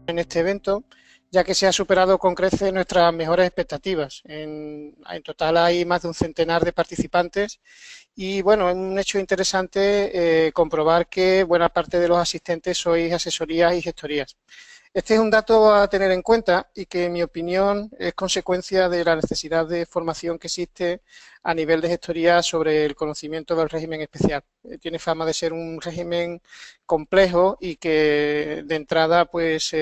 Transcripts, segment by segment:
en este evento, ya que se ha superado con creces nuestras mejores expectativas. En total hay más de un centenar de participantes y, bueno, es un hecho interesante comprobar que buena parte de los asistentes sois asesorías y gestorías. Este es un dato a tener en cuenta y que, en mi opinión, es consecuencia de la necesidad de formación que existe a nivel de gestoría sobre el conocimiento del régimen especial. Tiene fama de ser un régimen complejo y que de entrada pues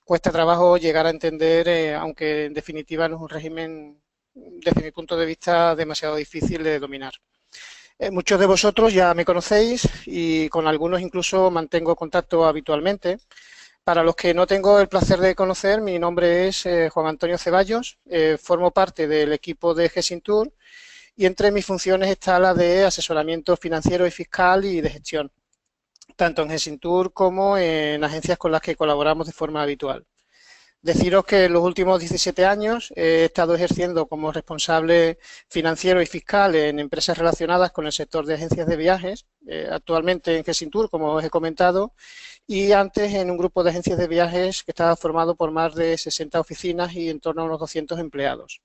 cuesta trabajo llegar a entender, aunque en definitiva no es un régimen, desde mi punto de vista, demasiado difícil de dominar. Muchos de vosotros ya me conocéis y con algunos incluso mantengo contacto habitualmente. Para los que no tengo el placer de conocer, mi nombre es Juan Antonio Ceballos, formo parte del equipo de Gesintur y entre mis funciones está la de asesoramiento financiero y fiscal y de gestión, tanto en Gesintur como en agencias con las que colaboramos de forma habitual. Deciros que en los últimos 17 años he estado ejerciendo como responsable financiero y fiscal en empresas relacionadas con el sector de agencias de viajes, actualmente en Gesintur, como os he comentado, y antes en un grupo de agencias de viajes que estaba formado por más de 60 oficinas y en torno a unos 200 empleados.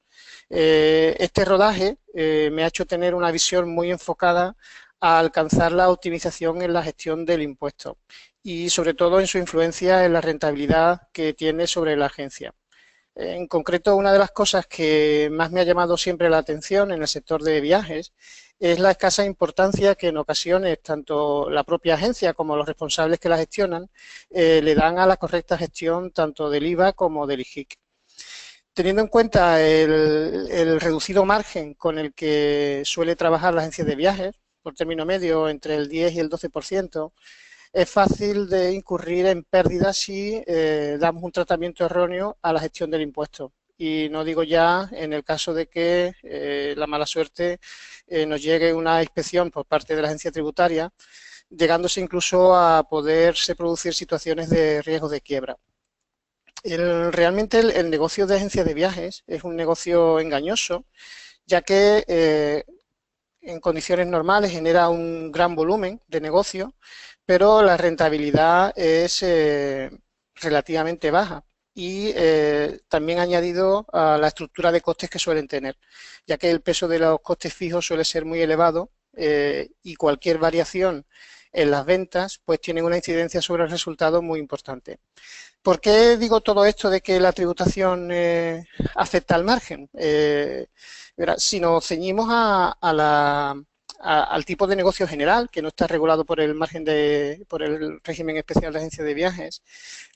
Este rodaje me ha hecho tener una visión muy enfocada a alcanzar la optimización en la gestión del impuesto y sobre todo en su influencia en la rentabilidad que tiene sobre la agencia. En concreto, una de las cosas que más me ha llamado siempre la atención en el sector de viajes es la escasa importancia que en ocasiones tanto la propia agencia como los responsables que la gestionan le dan a la correcta gestión tanto del IVA como del IGIC. Teniendo en cuenta el reducido margen con el que suele trabajar la agencia de viajes, por término medio entre el 10 y el 12%, es fácil de incurrir en pérdidas si damos un tratamiento erróneo a la gestión del impuesto. Y no digo ya en el caso de que la mala suerte nos llegue una inspección por parte de la agencia tributaria, llegándose incluso a poderse producir situaciones de riesgo de quiebra. Realmente el negocio de agencias de viajes es un negocio engañoso, ya que en condiciones normales genera un gran volumen de negocio, pero la rentabilidad es relativamente baja y también añadido a la estructura de costes que suelen tener, ya que el peso de los costes fijos suele ser muy elevado y cualquier variación en las ventas pues tiene una incidencia sobre el resultado muy importante. ¿Por qué digo todo esto de que la tributación afecta al margen? Si nos ceñimos al tipo de negocio general, que no está regulado por el por el régimen especial de agencia de viajes,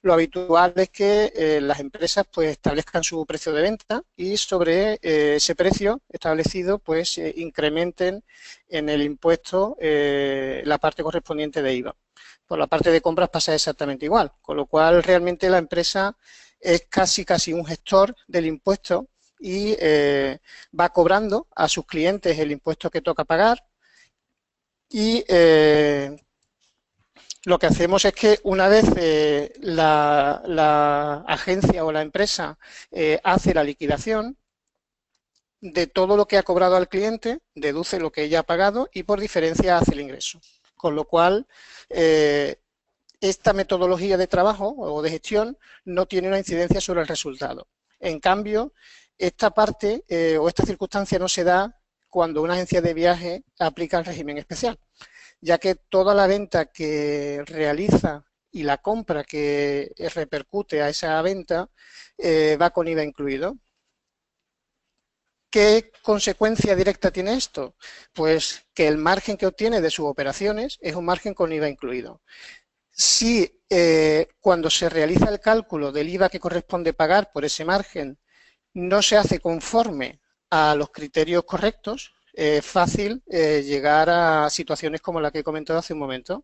lo habitual es que las empresas pues establezcan su precio de venta y sobre ese precio establecido pues incrementen en el impuesto la parte correspondiente de IVA. Por la parte de compras pasa exactamente igual, con lo cual realmente la empresa es casi un gestor del impuesto y va cobrando a sus clientes el impuesto que toca pagar y lo que hacemos es que una vez la agencia o la empresa hace la liquidación de todo lo que ha cobrado al cliente, deduce lo que ella ha pagado y por diferencia hace el ingreso. Con lo cual, esta metodología de trabajo o de gestión no tiene una incidencia sobre el resultado. En cambio, esta parte o esta circunstancia no se da cuando una agencia de viaje aplica el régimen especial, ya que toda la venta que realiza y la compra que repercute a esa venta va con IVA incluido. ¿Qué consecuencia directa tiene esto? Pues que el margen que obtiene de sus operaciones es un margen con IVA incluido. Si cuando se realiza el cálculo del IVA que corresponde pagar por ese margen no se hace conforme a los criterios correctos, es fácil llegar a situaciones como la que he comentado hace un momento,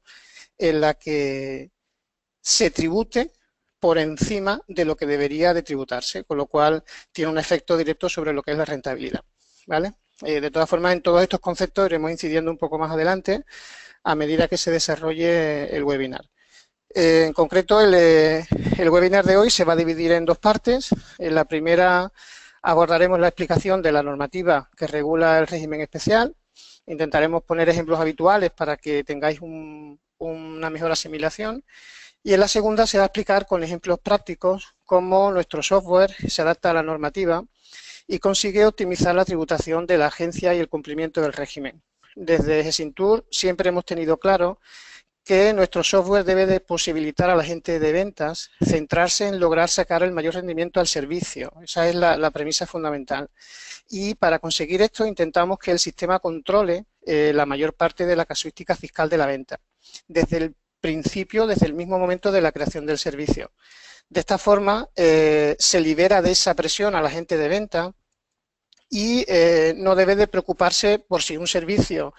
en la que se tribute por encima de lo que debería de tributarse, con lo cual tiene un efecto directo sobre lo que es la rentabilidad, ¿vale? De todas formas, en todos estos conceptos iremos incidiendo un poco más adelante a medida que se desarrolle el webinar. En concreto, el webinar de hoy se va a dividir en dos partes. En la primera abordaremos la explicación de la normativa que regula el régimen especial. Intentaremos poner ejemplos habituales para que tengáis una mejor asimilación. Y en la segunda se va a explicar con ejemplos prácticos cómo nuestro software se adapta a la normativa y consigue optimizar la tributación de la agencia y el cumplimiento del régimen. Desde Gesintur siempre hemos tenido claro que nuestro software debe de posibilitar a la gente de ventas centrarse en lograr sacar el mayor rendimiento al servicio. Esa es la premisa fundamental. Y para conseguir esto intentamos que el sistema controle la mayor parte de la casuística fiscal de la venta, desde el principio, desde el mismo momento de la creación del servicio. De esta forma se libera de esa presión a la gente de venta y no debe de preocuparse por si un servicio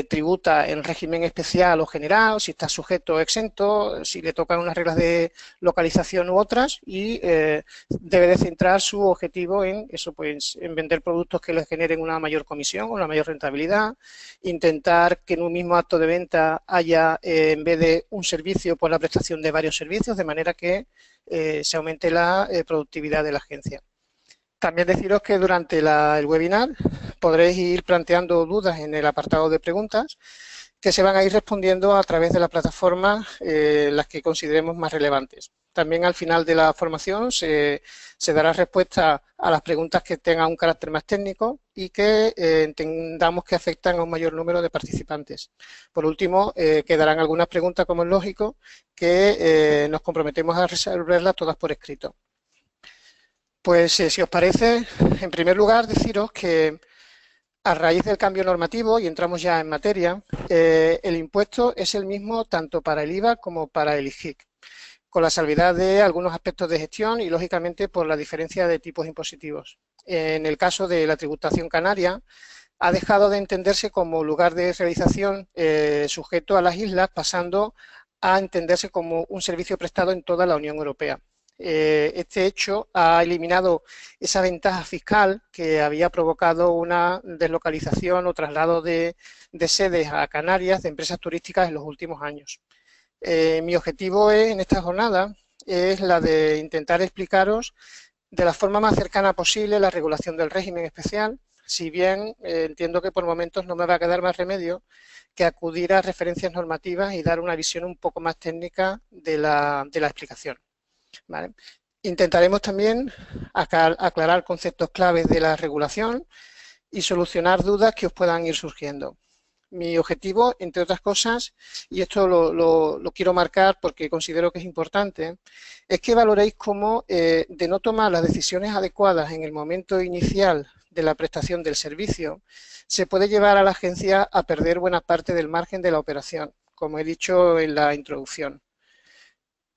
tributa en régimen especial o general, si está sujeto o exento, si le tocan unas reglas de localización u otras, y debe de centrar su objetivo en eso, pues en vender productos que les generen una mayor comisión, una mayor rentabilidad, intentar que en un mismo acto de venta haya, en vez de un servicio, pues la prestación de varios servicios, de manera que se aumente la productividad de la agencia. También deciros que durante el webinar podréis ir planteando dudas en el apartado de preguntas que se van a ir respondiendo a través de la plataforma las que consideremos más relevantes. También al final de la formación se dará respuesta a las preguntas que tengan un carácter más técnico y que entendamos que afectan a un mayor número de participantes. Por último, quedarán algunas preguntas, como es lógico, que nos comprometemos a resolverlas todas por escrito. Pues si os parece, en primer lugar deciros que a raíz del cambio normativo, y entramos ya en materia, el impuesto es el mismo tanto para el IVA como para el IGIC, con la salvedad de algunos aspectos de gestión y, lógicamente, por la diferencia de tipos impositivos. En el caso de la tributación canaria, ha dejado de entenderse como lugar de realización sujeto a las islas, pasando a entenderse como un servicio prestado en toda la Unión Europea. Este hecho ha eliminado esa ventaja fiscal que había provocado una deslocalización o traslado de sedes a Canarias de empresas turísticas en los últimos años. Mi objetivo en esta jornada es la de intentar explicaros de la forma más cercana posible la regulación del régimen especial, si bien entiendo que por momentos no me va a quedar más remedio que acudir a referencias normativas y dar una visión un poco más técnica de la explicación. ¿Vale? Intentaremos también aclarar conceptos claves de la regulación y solucionar dudas que os puedan ir surgiendo. Mi objetivo, entre otras cosas, y esto lo quiero marcar porque considero que es importante, es que valoréis cómo de no tomar las decisiones adecuadas en el momento inicial de la prestación del servicio, se puede llevar a la agencia a perder buena parte del margen de la operación, como he dicho en la introducción.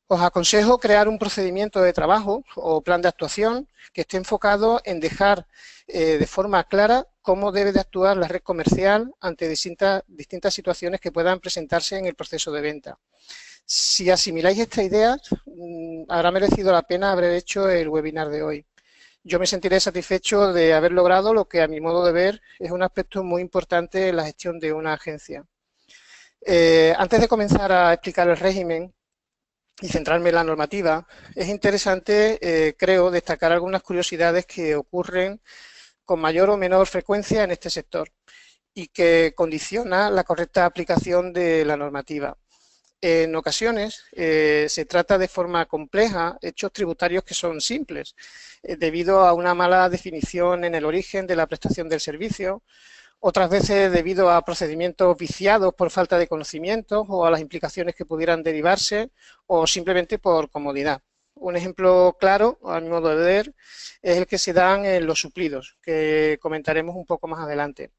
Os aconsejo crear un procedimiento de trabajo o plan de actuación que esté enfocado en dejar de forma clara cómo debe de actuar la red comercial ante distintas situaciones que puedan presentarse en el proceso de venta. Si asimiláis esta idea, habrá merecido la pena haber hecho el webinar de hoy. Yo me sentiré satisfecho de haber logrado lo que, a mi modo de ver, es un aspecto muy importante en la gestión de una agencia. Antes de comenzar a explicar el régimen y centrarme en la normativa, es interesante, creo, destacar algunas curiosidades que ocurren con mayor o menor frecuencia en este sector y que condiciona la correcta aplicación de la normativa. En ocasiones se trata de forma compleja hechos tributarios que son simples, debido a una mala definición en el origen de la prestación del servicio, otras veces debido a procedimientos viciados por falta de conocimientos o a las implicaciones que pudieran derivarse o simplemente por comodidad. Un ejemplo claro, a mi modo de ver, es el que se dan en los suplidos, que comentaremos un poco más adelante.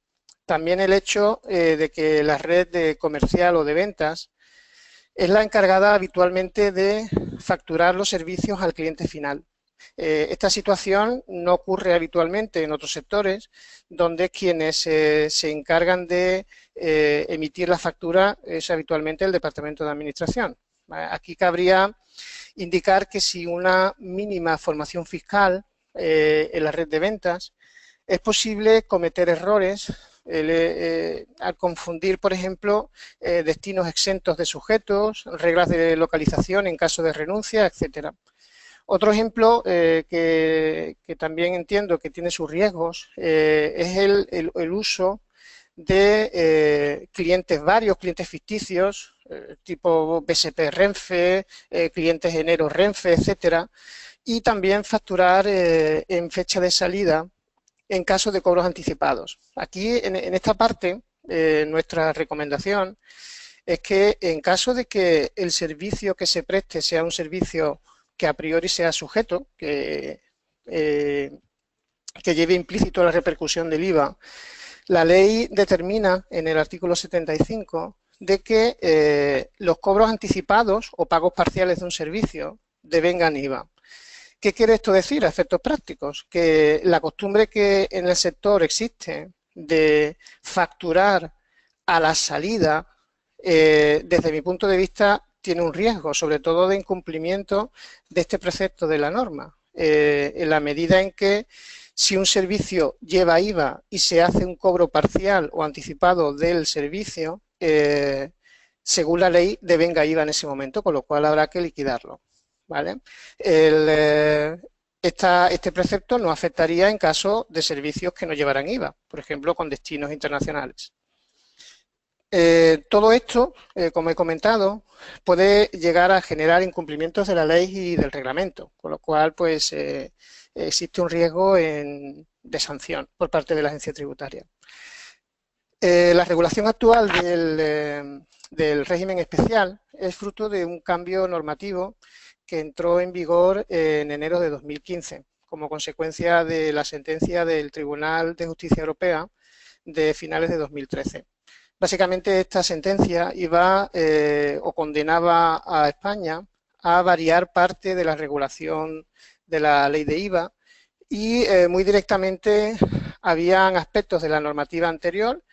También el hecho de que la red de comercial o de ventas es la encargada habitualmente de facturar los servicios al cliente final. Esta situación no ocurre habitualmente en otros sectores, donde quienes se encargan de emitir la factura es habitualmente el Departamento de Administración. Aquí cabría indicar que si una mínima formación fiscal en la red de ventas, es posible cometer errores al confundir, por ejemplo, destinos exentos de sujetos, reglas de localización en caso de renuncia, etcétera. Otro ejemplo que también entiendo que tiene sus riesgos es el uso de clientes varios, clientes ficticios, tipo BSP Renfe, clientes enero Renfe, etcétera, y también facturar en fecha de salida en caso de cobros anticipados. Aquí, en esta parte, nuestra recomendación es que en caso de que el servicio que se preste sea un servicio que a priori sea sujeto, que lleve implícito la repercusión del IVA, la ley determina en el artículo 75 de que los cobros anticipados o pagos parciales de un servicio devengan IVA. ¿Qué quiere esto decir a efectos prácticos? Que la costumbre que en el sector existe de facturar a la salida, desde mi punto de vista, tiene un riesgo, sobre todo de incumplimiento de este precepto de la norma, en la medida en que si un servicio lleva IVA y se hace un cobro parcial o anticipado del servicio, según la ley devenga IVA en ese momento, con lo cual habrá que liquidarlo, ¿vale? Este precepto no afectaría en caso de servicios que no llevaran IVA, por ejemplo, con destinos internacionales. Todo esto, como he comentado, puede llegar a generar incumplimientos de la ley y del reglamento, con lo cual pues existe un riesgo de sanción por parte de la agencia tributaria. La regulación actual del régimen especial es fruto de un cambio normativo que entró en vigor en enero de 2015, como consecuencia de la sentencia del Tribunal de Justicia Europea de finales de 2013. Básicamente esta sentencia iba o condenaba a España a variar parte de la regulación de la ley de IVA y muy directamente habían aspectos de la normativa anterior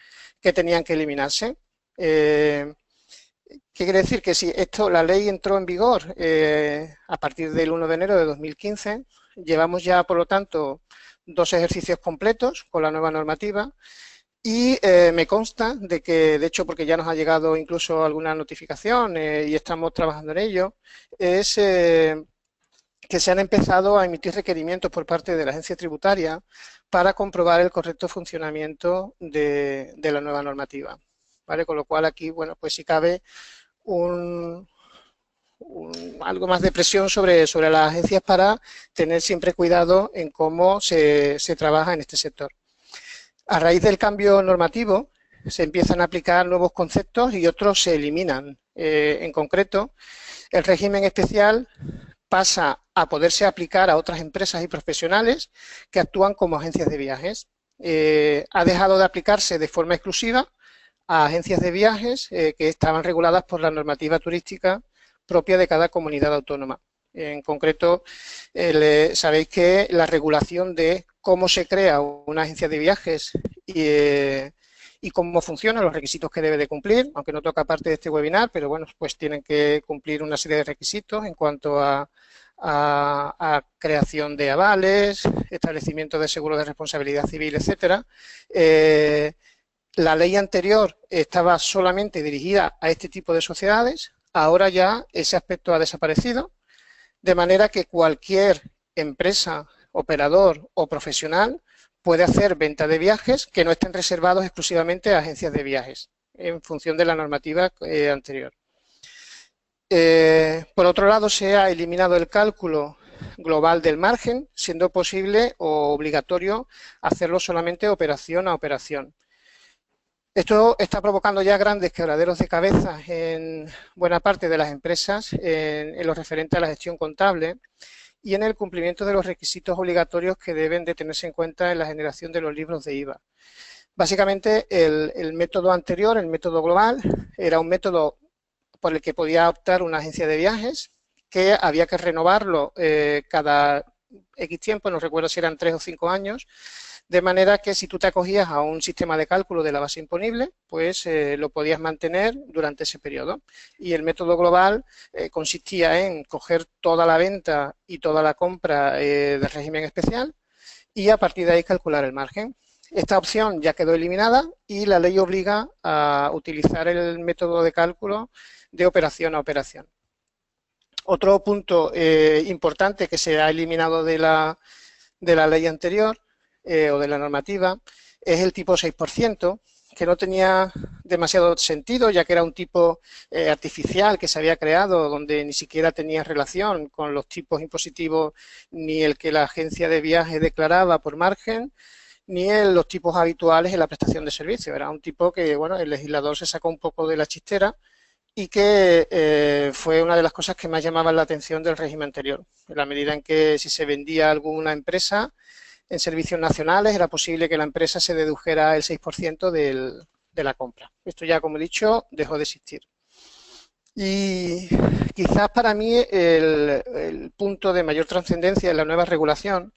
que tenían que eliminarse. ¿Qué quiere decir? Que si la ley entró en vigor a partir del 1 de enero de 2015, llevamos ya, por lo tanto, 2 ejercicios completos con la nueva normativa. Y me consta de que, de hecho, porque ya nos ha llegado incluso alguna notificación y estamos trabajando en ello, es que se han empezado a emitir requerimientos por parte de la agencia tributaria para comprobar el correcto funcionamiento de la nueva normativa, ¿vale? Con lo cual aquí, bueno, pues si cabe algo más de presión sobre las agencias para tener siempre cuidado en cómo se trabaja en este sector. A raíz del cambio normativo se empiezan a aplicar nuevos conceptos y otros se eliminan. En concreto, el régimen especial pasa a poderse aplicar a otras empresas y profesionales que actúan como agencias de viajes. Ha dejado de aplicarse de forma exclusiva a agencias de viajes que estaban reguladas por la normativa turística propia de cada comunidad autónoma. En concreto, sabéis que la regulación de cómo se crea una agencia de viajes y cómo funciona, los requisitos que debe de cumplir, aunque no toca parte de este webinar, pero bueno, pues tienen que cumplir una serie de requisitos en cuanto a creación de avales, establecimiento de seguros de responsabilidad civil, etcétera. La ley anterior estaba solamente dirigida a este tipo de sociedades, ahora ya ese aspecto ha desaparecido, de manera que cualquier empresa, operador o profesional puede hacer venta de viajes que no estén reservados exclusivamente a agencias de viajes, en función de la normativa anterior. Por otro lado, se ha eliminado el cálculo global del margen, siendo posible o obligatorio hacerlo solamente operación a operación. Esto está provocando ya grandes quebraderos de cabeza en buena parte de las empresas en lo referente a la gestión contable y en el cumplimiento de los requisitos obligatorios que deben de tenerse en cuenta en la generación de los libros de IVA. Básicamente, el método anterior, el método global, era un método por el que podía optar una agencia de viajes, que había que renovarlo cada X tiempo, no recuerdo si eran 3 o 5 años, de manera que si tú te acogías a un sistema de cálculo de la base imponible, pues lo podías mantener durante ese periodo. Y el método global consistía en coger toda la venta y toda la compra del régimen especial y a partir de ahí calcular el margen. Esta opción ya quedó eliminada y la ley obliga a utilizar el método de cálculo de operación a operación. Otro punto importante que se ha eliminado de la ley anterior o de la normativa es el tipo 6%, que no tenía demasiado sentido, ya que era un tipo artificial que se había creado, donde ni siquiera tenía relación con los tipos impositivos ni el que la agencia de viaje declaraba por margen, ni en los tipos habituales en la prestación de servicios. Era un tipo que, bueno, el legislador se sacó un poco de la chistera y que fue una de las cosas que más llamaban la atención del régimen anterior, en la medida en que si se vendía alguna empresa en servicios nacionales era posible que la empresa se dedujera el 6% de la compra. Esto ya, como he dicho, dejó de existir. Y quizás para mí el punto de mayor trascendencia en la nueva regulación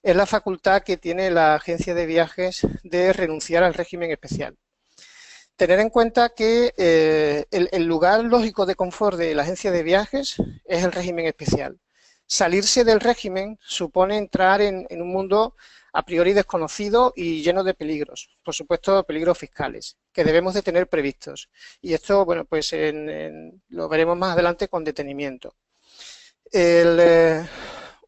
es la facultad que tiene la agencia de viajes de renunciar al régimen especial. Tener en cuenta que el lugar lógico de confort de la agencia de viajes es el régimen especial. Salirse del régimen supone entrar en un mundo a priori desconocido y lleno de peligros, por supuesto peligros fiscales, que debemos de tener previstos. Y esto, bueno, pues lo veremos más adelante con detenimiento.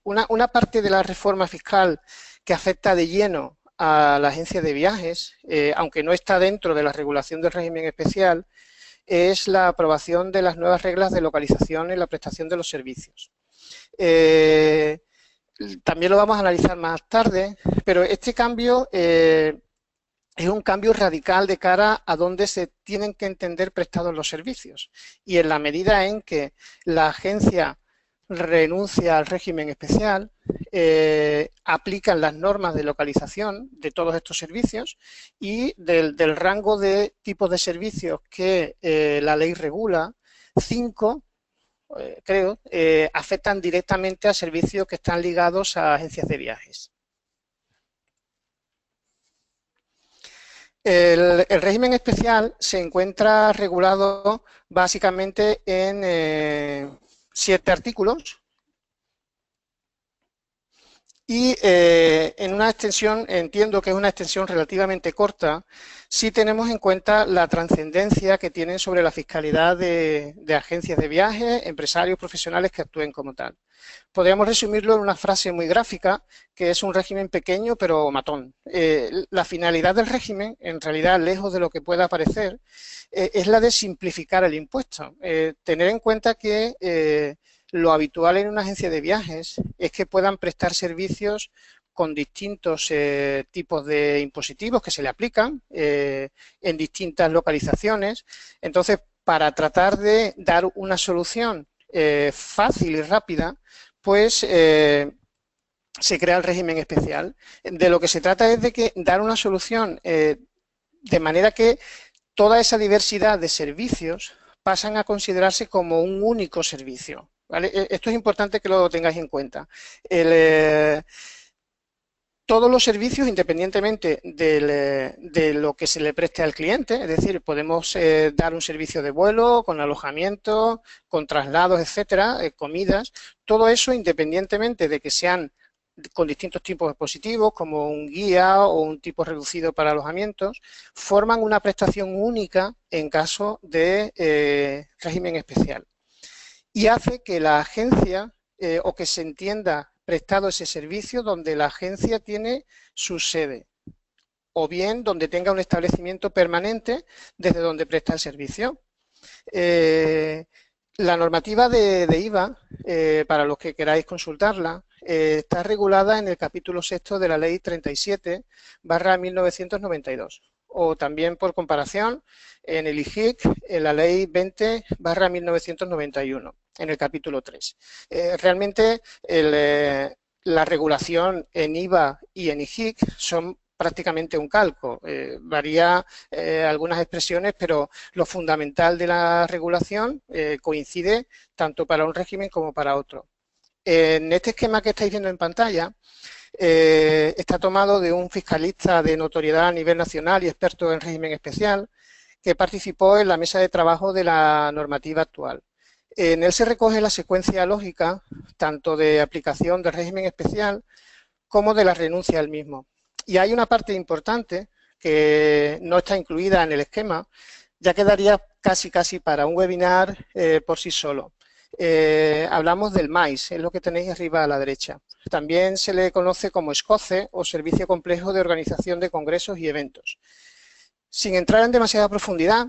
Una parte de la reforma fiscal que afecta de lleno a la agencia de viajes, aunque no está dentro de la regulación del régimen especial, es la aprobación de las nuevas reglas de localización en la prestación de los servicios. También lo vamos a analizar más tarde, pero este cambio es un cambio radical de cara a dónde se tienen que entender prestados los servicios. Y en la medida en que la agencia renuncia al régimen especial, aplican las normas de localización de todos estos servicios y del rango de tipos de servicios que la ley regula, 5, creo, afectan directamente a servicios que están ligados a agencias de viajes. El régimen especial se encuentra regulado básicamente en 7 artículos y en una extensión, entiendo que es una extensión relativamente corta, si tenemos en cuenta la trascendencia que tienen sobre la fiscalidad de agencias de viaje, empresarios profesionales que actúen como tal. Podríamos resumirlo en una frase muy gráfica, que es un régimen pequeño pero matón. La finalidad del régimen, en realidad, lejos de lo que pueda parecer, es la de simplificar el impuesto. Tener en cuenta que lo habitual en una agencia de viajes es que puedan prestar servicios con distintos tipos de impositivos que se le aplican en distintas localizaciones. Entonces, para tratar de dar una solución fácil y rápida, pues se crea el régimen especial. De lo que se trata es de dar una solución de manera que toda esa diversidad de servicios pasan a considerarse como un único servicio, ¿vale? Esto es importante que lo tengáis en cuenta. Todos los servicios, independientemente de lo que se le preste al cliente, es decir, podemos dar un servicio de vuelo, con alojamiento, con traslados, etcétera, comidas, todo eso independientemente de que sean con distintos tipos de dispositivos, como un guía o un tipo reducido para alojamientos, forman una prestación única en caso de régimen especial. Y hace que la agencia o que se entienda prestado ese servicio donde la agencia tiene su sede o bien donde tenga un establecimiento permanente desde donde presta el servicio. La normativa de IVA, para los que queráis consultarla, está regulada en el capítulo 6 de la Ley 37/1992 o también por comparación en el IGIC, en la Ley 20/1991, en el capítulo 3. Realmente la regulación en IVA y en IGIC son prácticamente un calco, varía algunas expresiones, pero lo fundamental de la regulación coincide tanto para un régimen como para otro. En este esquema que estáis viendo en pantalla, está tomado de un fiscalista de notoriedad a nivel nacional y experto en régimen especial que participó en la mesa de trabajo de la normativa actual. En él se recoge la secuencia lógica tanto de aplicación del régimen especial como de la renuncia al mismo. Y hay una parte importante que no está incluida en el esquema, ya quedaría casi para un webinar por sí solo. Hablamos del MAIS, es lo que tenéis arriba a la derecha. También se le conoce como SCOCE o Servicio Complejo de Organización de Congresos y Eventos. Sin entrar en demasiada profundidad,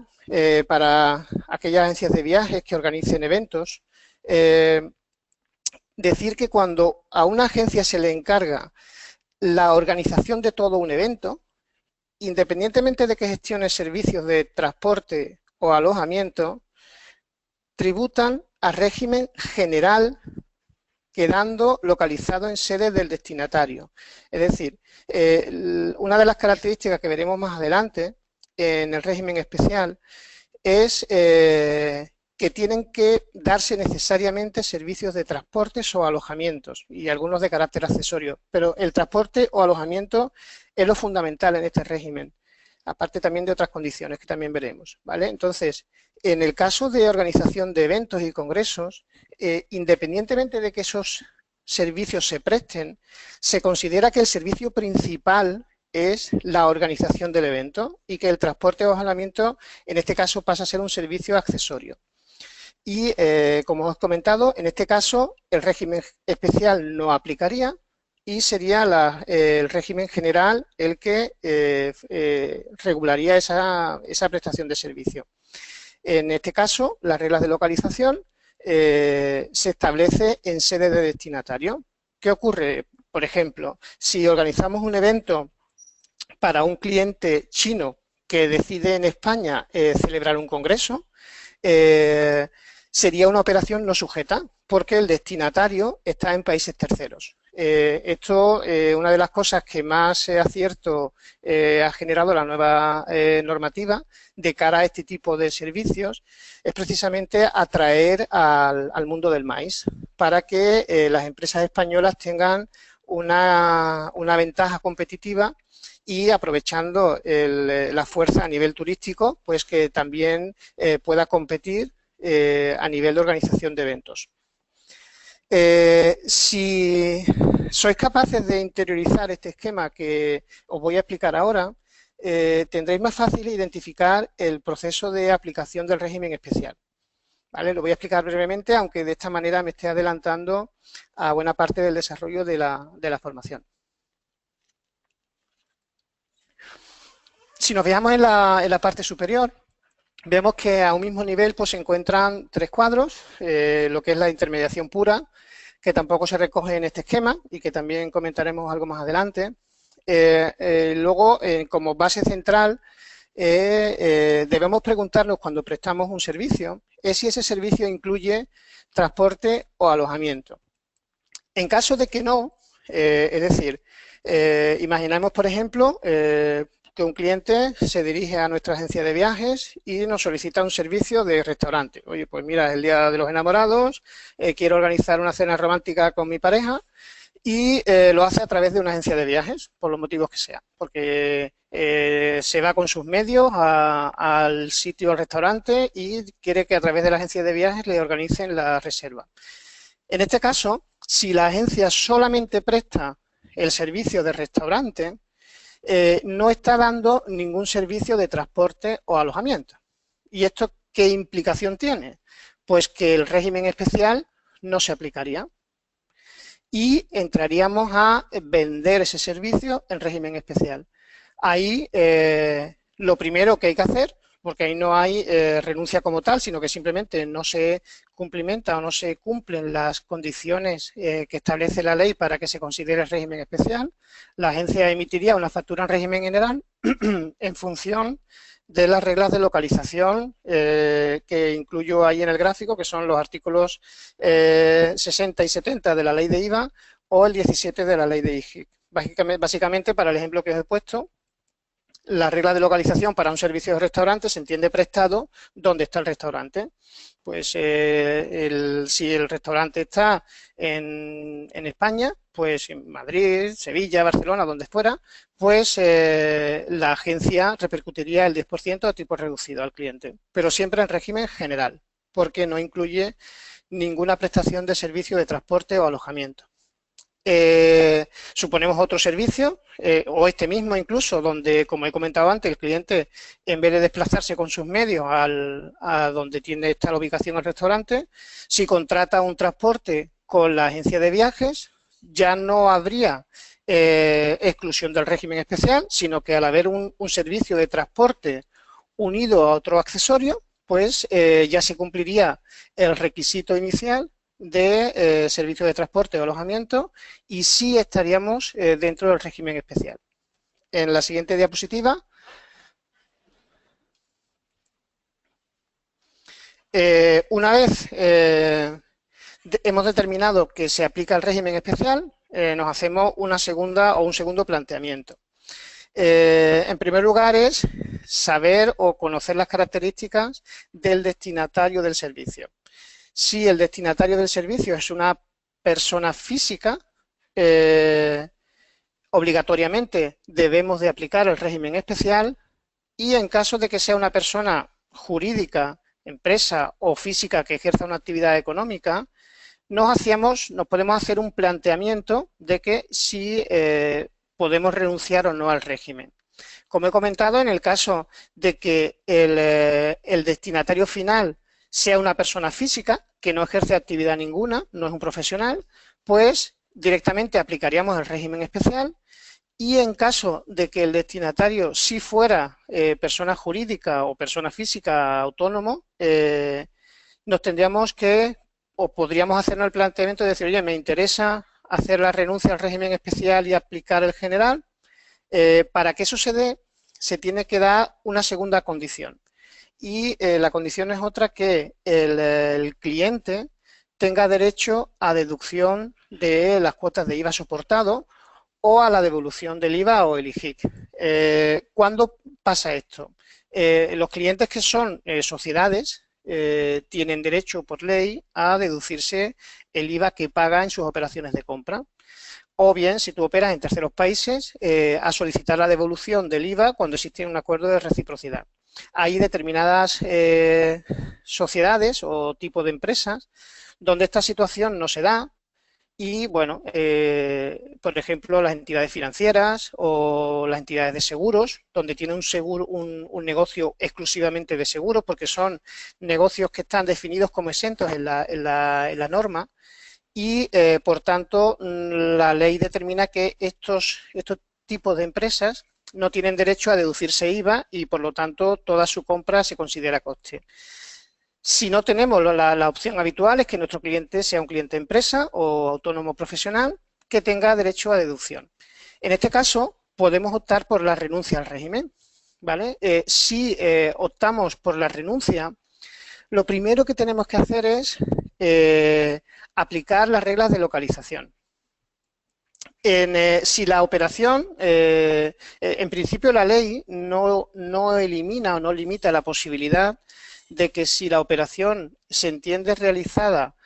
para aquellas agencias de viajes que organicen eventos, decir que cuando a una agencia se le encarga la organización de todo un evento, independientemente de que gestione servicios de transporte o alojamiento, tributan al régimen general quedando localizado en sede del destinatario. Es decir, una de las características que veremos más adelante en el régimen especial es que tienen que darse necesariamente servicios de transportes o alojamientos y algunos de carácter accesorio, pero el transporte o alojamiento es lo fundamental en este régimen, aparte también de otras condiciones que también veremos, ¿vale? Entonces, en el caso de organización de eventos y congresos, independientemente de que esos servicios se presten, se considera que el servicio principal es la organización del evento y que el transporte o alojamiento, en este caso, pasa a ser un servicio accesorio. Y, como os he comentado, en este caso el régimen especial no aplicaría y sería el régimen general el que regularía esa prestación de servicio. En este caso, las reglas de localización se establece en sede de destinatario. ¿Qué ocurre? Por ejemplo, si organizamos un evento para un cliente chino que decide en España celebrar un congreso, sería una operación no sujeta porque el destinatario está en países terceros. Esto, una de las cosas que más acierto ha generado la nueva normativa de cara a este tipo de servicios es precisamente atraer al mundo del maíz para que las empresas españolas tengan una ventaja competitiva y aprovechando la fuerza a nivel turístico, pues que también pueda competir a nivel de organización de eventos. Si sois capaces de interiorizar este esquema que os voy a explicar ahora, tendréis más fácil identificar el proceso de aplicación del régimen especial. ¿Vale? Lo voy a explicar brevemente, aunque de esta manera me esté adelantando a buena parte del desarrollo de la formación. Si nos fijamos en la parte superior, vemos que a un mismo nivel pues, se encuentran tres cuadros, lo que es la intermediación pura, que tampoco se recoge en este esquema y que también comentaremos algo más adelante. Luego, como base central, debemos preguntarnos cuando prestamos un servicio, es si ese servicio incluye transporte o alojamiento. En caso de que no, es decir, imaginemos, por ejemplo, que un cliente se dirige a nuestra agencia de viajes y nos solicita un servicio de restaurante. Oye, pues mira, es el Día de los Enamorados, quiero organizar una cena romántica con mi pareja y lo hace a través de una agencia de viajes, por los motivos que sean, porque se va con sus medios al sitio, al restaurante y quiere que a través de la agencia de viajes le organicen la reserva. En este caso, si la agencia solamente presta el servicio de restaurante, no está dando ningún servicio de transporte o alojamiento. ¿Y esto qué implicación tiene? Pues que el régimen especial no se aplicaría y entraríamos a vender ese servicio en régimen especial. Ahí lo primero que hay que hacer, porque ahí no hay renuncia como tal, sino que simplemente no se cumplimenta o no se cumplen las condiciones que establece la ley para que se considere régimen especial. La agencia emitiría una factura en régimen general en función de las reglas de localización que incluyo ahí en el gráfico, que son los artículos 60 y 70 de la ley de IVA o el 17 de la ley de IGIC. Básicamente, para el ejemplo que os he puesto, la regla de localización para un servicio de restaurante se entiende prestado donde está el restaurante. Pues si el restaurante está en España, pues en Madrid, Sevilla, Barcelona, donde fuera, pues la agencia repercutiría el 10% a tipo reducido al cliente, pero siempre en régimen general, porque no incluye ninguna prestación de servicio de transporte o alojamiento. Suponemos otro servicio o este mismo incluso donde, como he comentado antes, el cliente en vez de desplazarse con sus medios a donde tiene esta la ubicación el restaurante, si contrata un transporte con la agencia de viajes, ya no habría exclusión del régimen especial, sino que al haber un servicio de transporte unido a otro accesorio, pues ya se cumpliría el requisito inicial de servicio de transporte o alojamiento y sí estaríamos dentro del régimen especial. En la siguiente diapositiva, una vez hemos determinado que se aplica el régimen especial, nos hacemos una segunda o un segundo planteamiento. En primer lugar es saber o conocer las características del destinatario del servicio. Si el destinatario del servicio es una persona física, obligatoriamente debemos de aplicar el régimen especial y en caso de que sea una persona jurídica, empresa o física que ejerza una actividad económica, nos podemos hacer un planteamiento de que si podemos renunciar o no al régimen. Como he comentado, en el caso de que el destinatario final sea una persona física que no ejerce actividad ninguna, no es un profesional, pues directamente aplicaríamos el régimen especial y en caso de que el destinatario sí fuera persona jurídica o persona física autónomo, nos tendríamos que o podríamos hacernos el planteamiento de decir, oye, me interesa hacer la renuncia al régimen especial y aplicar el general. Para que eso se dé, se tiene que dar una segunda condición. Y la condición es otra que el cliente tenga derecho a deducción de las cuotas de IVA soportado o a la devolución del IVA o el IGIC. ¿Cuándo pasa esto? Los clientes que son sociedades tienen derecho por ley a deducirse el IVA que paga en sus operaciones de compra. O bien, si tú operas en terceros países, a solicitar la devolución del IVA cuando existe un acuerdo de reciprocidad. Hay determinadas sociedades o tipo de empresas donde esta situación no se da y, bueno, por ejemplo, las entidades financieras o las entidades de seguros, donde tienen un negocio exclusivamente de seguros, porque son negocios que están definidos como exentos en la norma, y por tanto la ley determina que estos tipos de empresas no tienen derecho a deducirse IVA y por lo tanto toda su compra se considera coste. Si no tenemos la opción habitual es que nuestro cliente sea un cliente empresa o autónomo profesional que tenga derecho a deducción. En este caso podemos optar por la renuncia al régimen, ¿vale? Si optamos por la renuncia, lo primero que tenemos que hacer es aplicar las reglas de localización. Si la operación, en principio la ley no elimina o no limita la posibilidad de que si la operación se entiende realizada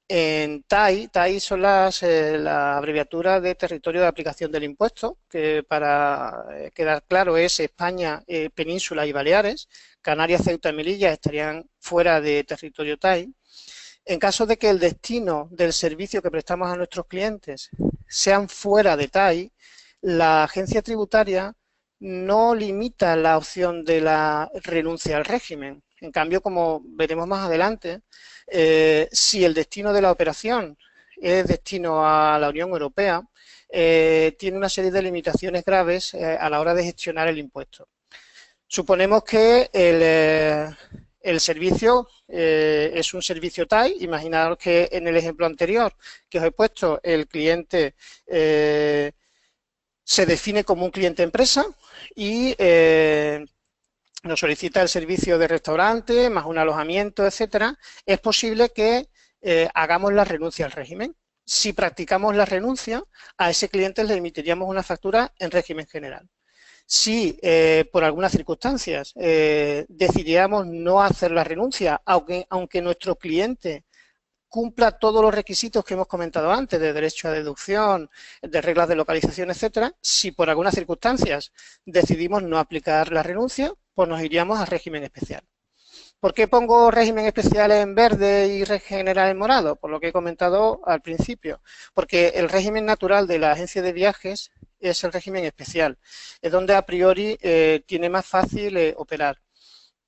en TAI, TAI son la abreviatura de territorio de aplicación del impuesto, que para quedar claro es España, Península y Baleares. Canarias, Ceuta y Melilla estarían fuera de territorio TAI. En caso de que el destino del servicio que prestamos a nuestros clientes sean fuera de TAI, la agencia tributaria no limita la opción de la renuncia al régimen. En cambio, como veremos más adelante, si el destino de la operación es destino a la Unión Europea, tiene una serie de limitaciones graves a la hora de gestionar el impuesto. Suponemos que el servicio es un servicio TAI. Imaginaos que en el ejemplo anterior que os he puesto, el cliente se define como un cliente empresa y nos solicita el servicio de restaurante, más un alojamiento, etcétera. Es posible que hagamos la renuncia al régimen. Si practicamos la renuncia, a ese cliente le emitiríamos una factura en régimen general. Si por algunas circunstancias decidiéramos no hacer la renuncia, aunque nuestro cliente cumpla todos los requisitos que hemos comentado antes, de derecho a deducción, de reglas de localización, etcétera, si por algunas circunstancias decidimos no aplicar la renuncia, pues nos iríamos al régimen especial. ¿Por qué pongo régimen especial en verde y régimen general en morado? Por lo que he comentado al principio. Porque el régimen natural de la agencia de viajes es el régimen especial. Es donde a priori tiene más fácil operar.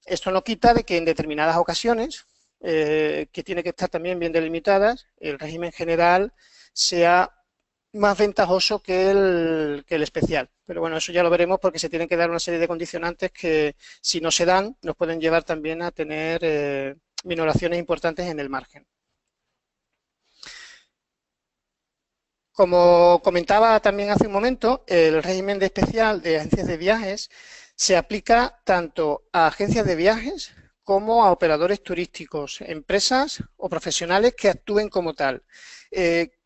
Esto no quita de que en determinadas ocasiones, que tiene que estar también bien delimitadas, el régimen general sea más ventajoso que el especial. Pero bueno, eso ya lo veremos porque se tienen que dar una serie de condicionantes que, si no se dan, nos pueden llevar también a tener minoraciones importantes en el margen. Como comentaba también hace un momento, el régimen de especial de agencias de viajes se aplica tanto a agencias de viajes como a operadores turísticos, empresas o profesionales que actúen como tal.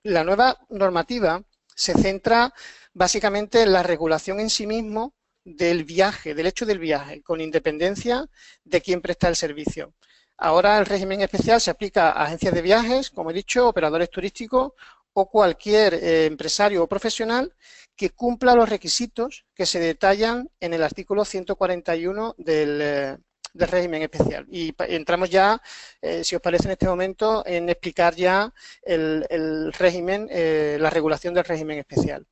La nueva normativa se centra básicamente en la regulación en sí mismo del viaje, del hecho del viaje, con independencia de quién presta el servicio. Ahora el régimen especial se aplica a agencias de viajes, como he dicho, operadores turísticos o cualquier empresario o profesional que cumpla los requisitos que se detallan en el artículo 141 del régimen especial. Y entramos ya, si os parece en este momento, en explicar ya el régimen, la regulación del régimen especial.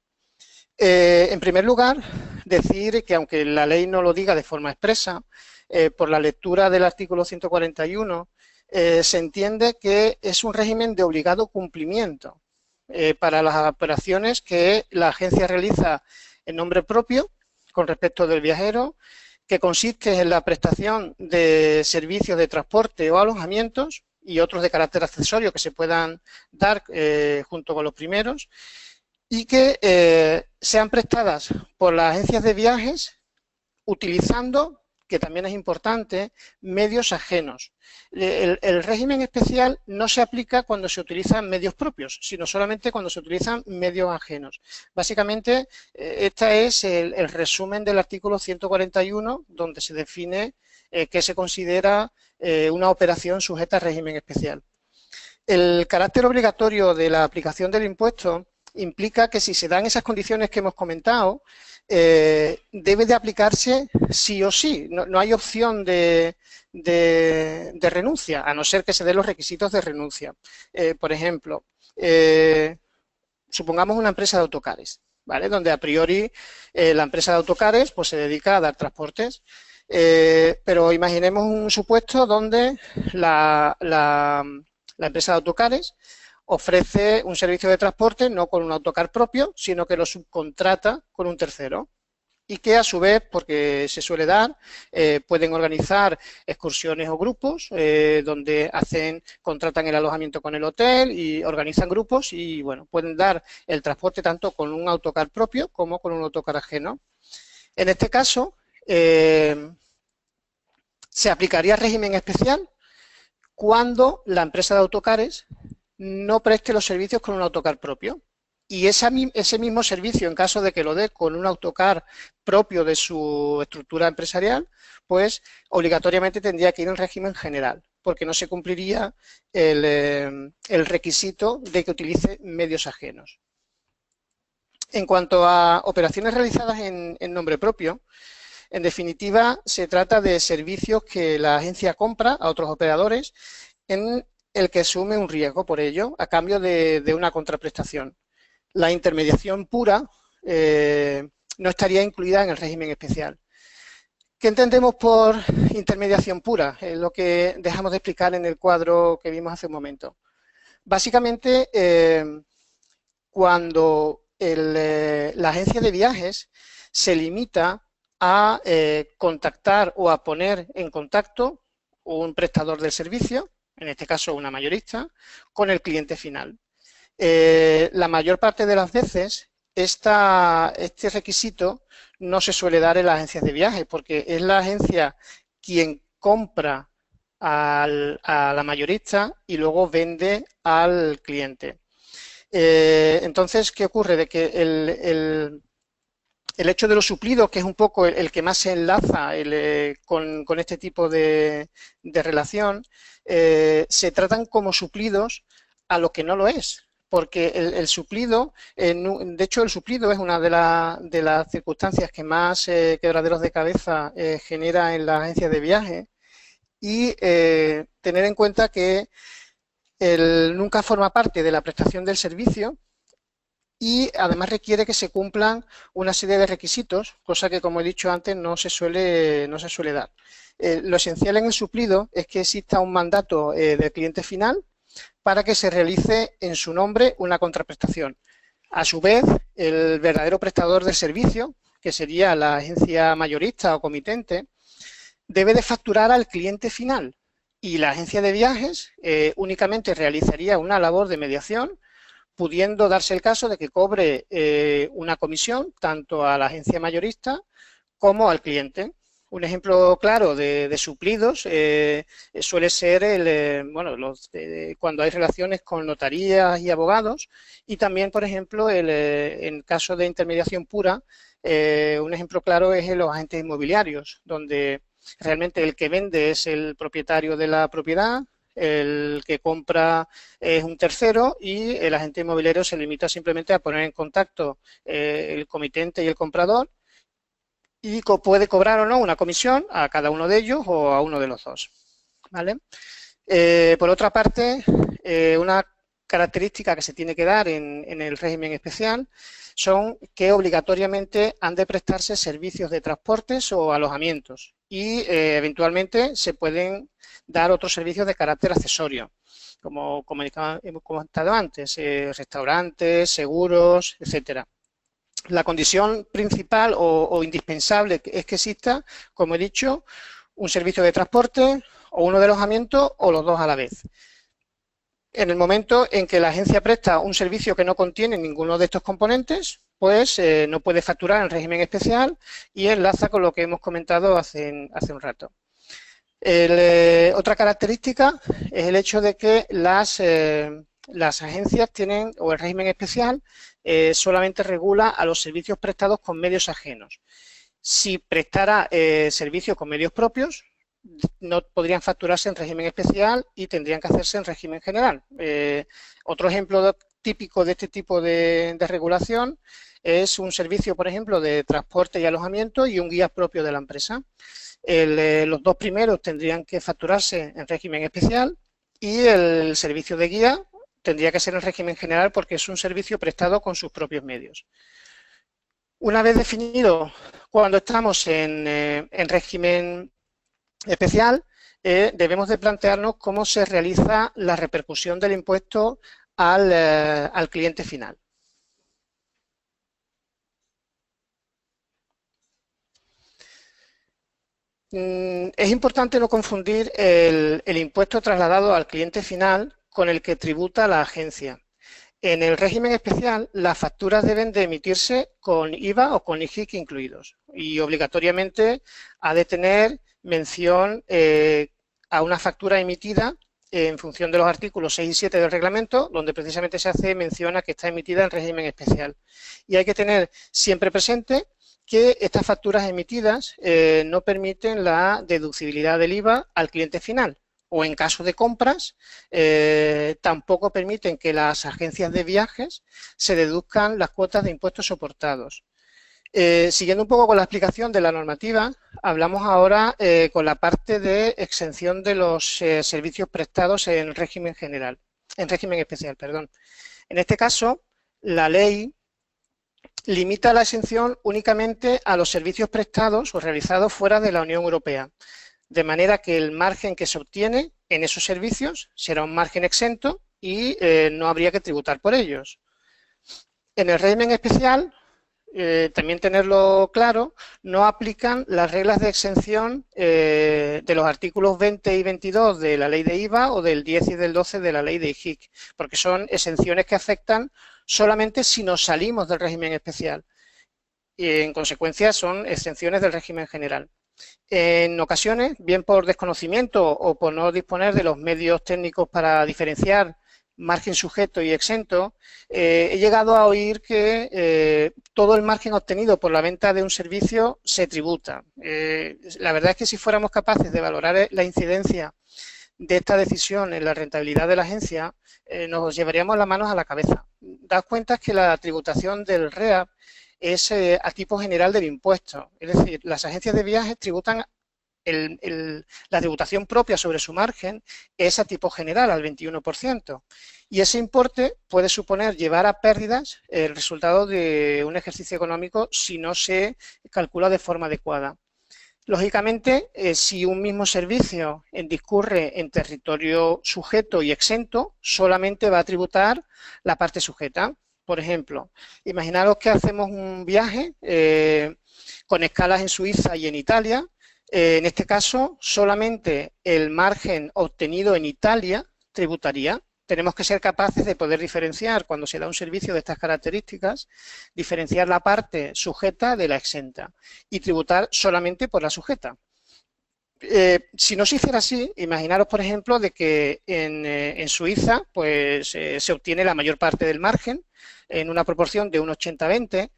En primer lugar, decir que aunque la ley no lo diga de forma expresa, por la lectura del artículo 141, se entiende que es un régimen de obligado cumplimiento para las operaciones que la agencia realiza en nombre propio con respecto del viajero, que consiste en la prestación de servicios de transporte o alojamientos y otros de carácter accesorio que se puedan dar junto con los primeros, y que sean prestadas por las agencias de viajes utilizando, que también es importante, medios ajenos. El régimen especial no se aplica cuando se utilizan medios propios, sino solamente cuando se utilizan medios ajenos. Básicamente, este es el resumen del artículo 141, donde se define qué se considera una operación sujeta al régimen especial. El carácter obligatorio de la aplicación del impuesto implica que si se dan esas condiciones que hemos comentado, debe de aplicarse sí o sí. No hay opción de renuncia, a no ser que se den los requisitos de renuncia. Por ejemplo, supongamos una empresa de autocares, ¿vale? Donde a priori la empresa de autocares pues, se dedica a dar transportes. Pero imaginemos un supuesto donde la empresa de autocares ofrece un servicio de transporte no con un autocar propio, sino que lo subcontrata con un tercero y que a su vez, porque se suele dar, pueden organizar excursiones o grupos donde contratan el alojamiento con el hotel y organizan grupos y bueno, pueden dar el transporte tanto con un autocar propio como con un autocar ajeno. En este caso, se aplicaría régimen especial cuando la empresa de autocares no preste los servicios con un autocar propio. Y ese mismo servicio, en caso de que lo dé con un autocar propio de su estructura empresarial, pues obligatoriamente tendría que ir en régimen general, porque no se cumpliría el requisito de que utilice medios ajenos. En cuanto a operaciones realizadas en nombre propio, en definitiva, se trata de servicios que la agencia compra a otros operadores en el que asume un riesgo por ello, a cambio de una contraprestación. La intermediación pura no estaría incluida en el régimen especial. ¿Qué entendemos por intermediación pura? Es lo que dejamos de explicar en el cuadro que vimos hace un momento. Básicamente, cuando la agencia de viajes se limita a contactar o a poner en contacto un prestador del servicio, en este caso una mayorista, con el cliente final. La mayor parte de las veces este requisito no se suele dar en las agencias de viajes porque es la agencia quien compra a la mayorista y luego vende al cliente. Entonces, ¿qué ocurre? De que el hecho de los suplidos, que es un poco el que más se enlaza con este tipo de relación, se tratan como suplidos a lo que no lo es. Porque el suplido, de hecho el suplido es una de las circunstancias que más quebraderos de cabeza genera en las agencias de viaje y tener en cuenta que nunca forma parte de la prestación del servicio y además requiere que se cumplan una serie de requisitos, cosa que, como he dicho antes, no se suele dar. Lo esencial en el suplido es que exista un mandato del cliente final para que se realice en su nombre una contraprestación. A su vez, el verdadero prestador del servicio, que sería la agencia mayorista o comitente, debe de facturar al cliente final y la agencia de viajes únicamente realizaría una labor de mediación, pudiendo darse el caso de que cobre una comisión tanto a la agencia mayorista como al cliente. Un ejemplo claro de suplidos suele ser bueno, cuando hay relaciones con notarías y abogados, y también, por ejemplo, en caso de intermediación pura, un ejemplo claro es en los agentes inmobiliarios, donde realmente el que vende es el propietario de la propiedad, el que compra es un tercero y el agente inmobiliario se limita simplemente a poner en contacto el comitente y el comprador, y puede cobrar o no una comisión a cada uno de ellos o a uno de los dos, ¿vale? Por otra parte, una característica que se tiene que dar en el régimen especial son que obligatoriamente han de prestarse servicios de transportes o alojamientos y eventualmente se pueden dar otros servicios de carácter accesorio, como hemos comentado antes, restaurantes, seguros, etcétera. La condición principal o indispensable es que exista, como he dicho, un servicio de transporte o uno de alojamiento o los dos a la vez. En el momento en que la agencia presta un servicio que no contiene ninguno de estos componentes, pues no puede facturar en régimen especial y enlaza con lo que hemos comentado hace un rato. Otra característica es el hecho de que las agencias tienen, o el régimen especial, solamente regula a los servicios prestados con medios ajenos. Si prestara servicios con medios propios, no podrían facturarse en régimen especial y tendrían que hacerse en régimen general. Otro ejemplo típico de este tipo de regulación es un servicio, por ejemplo, de transporte y alojamiento y un guía propio de la empresa. Los dos primeros tendrían que facturarse en régimen especial y el servicio de guía tendría que ser en régimen general porque es un servicio prestado con sus propios medios. Una vez definido cuando estamos en régimen especial, debemos de plantearnos cómo se realiza la repercusión del impuesto al cliente final. Es importante no confundir el impuesto trasladado al cliente final con el que tributa la agencia. En el régimen especial, las facturas deben de emitirse con IVA o con IGIC incluidos y obligatoriamente ha de tener mención a una factura emitida en función de los artículos 6 y 7 del reglamento, donde precisamente se hace mención a que está emitida en régimen especial. Y hay que tener siempre presente que estas facturas emitidas no permiten la deducibilidad del IVA al cliente final, o en caso de compras, tampoco permiten que las agencias de viajes se deduzcan las cuotas de impuestos soportados. Siguiendo un poco con la explicación de la normativa, hablamos ahora con la parte de exención de los servicios prestados en régimen general, en régimen especial, perdón. En este caso, la ley limita la exención únicamente a los servicios prestados o realizados fuera de la Unión Europea, de manera que el margen que se obtiene en esos servicios será un margen exento y no habría que tributar por ellos. En el régimen especial, también tenerlo claro, no aplican las reglas de exención de los artículos 20 y 22 de la ley de IVA o del 10 y del 12 de la ley de IGIC, porque son exenciones que afectan solamente si nos salimos del régimen especial y en consecuencia son exenciones del régimen general. En ocasiones, bien por desconocimiento o por no disponer de los medios técnicos para diferenciar margen sujeto y exento, he llegado a oír que todo el margen obtenido por la venta de un servicio se tributa. La verdad es que si fuéramos capaces de valorar la incidencia de esta decisión en la rentabilidad de la agencia, nos llevaríamos las manos a la cabeza. Daos cuenta que la tributación del REAP es a tipo general del impuesto. Es decir, las agencias de viajes tributan la tributación propia sobre su margen es a tipo general, al 21%. Y ese importe puede suponer llevar a pérdidas el resultado de un ejercicio económico si no se calcula de forma adecuada. Lógicamente, si un mismo servicio discurre en territorio sujeto y exento, solamente va a tributar la parte sujeta. Por ejemplo, imaginaros que hacemos un viaje con escalas en Suiza y en Italia. En este caso, solamente el margen obtenido en Italia tributaría. Tenemos que ser capaces de poder diferenciar, cuando se da un servicio de estas características, diferenciar la parte sujeta de la exenta y tributar solamente por la sujeta. Si no se hiciera así, imaginaros, por ejemplo, de que en Suiza pues, se obtiene la mayor parte del margen en una proporción de un 80-20.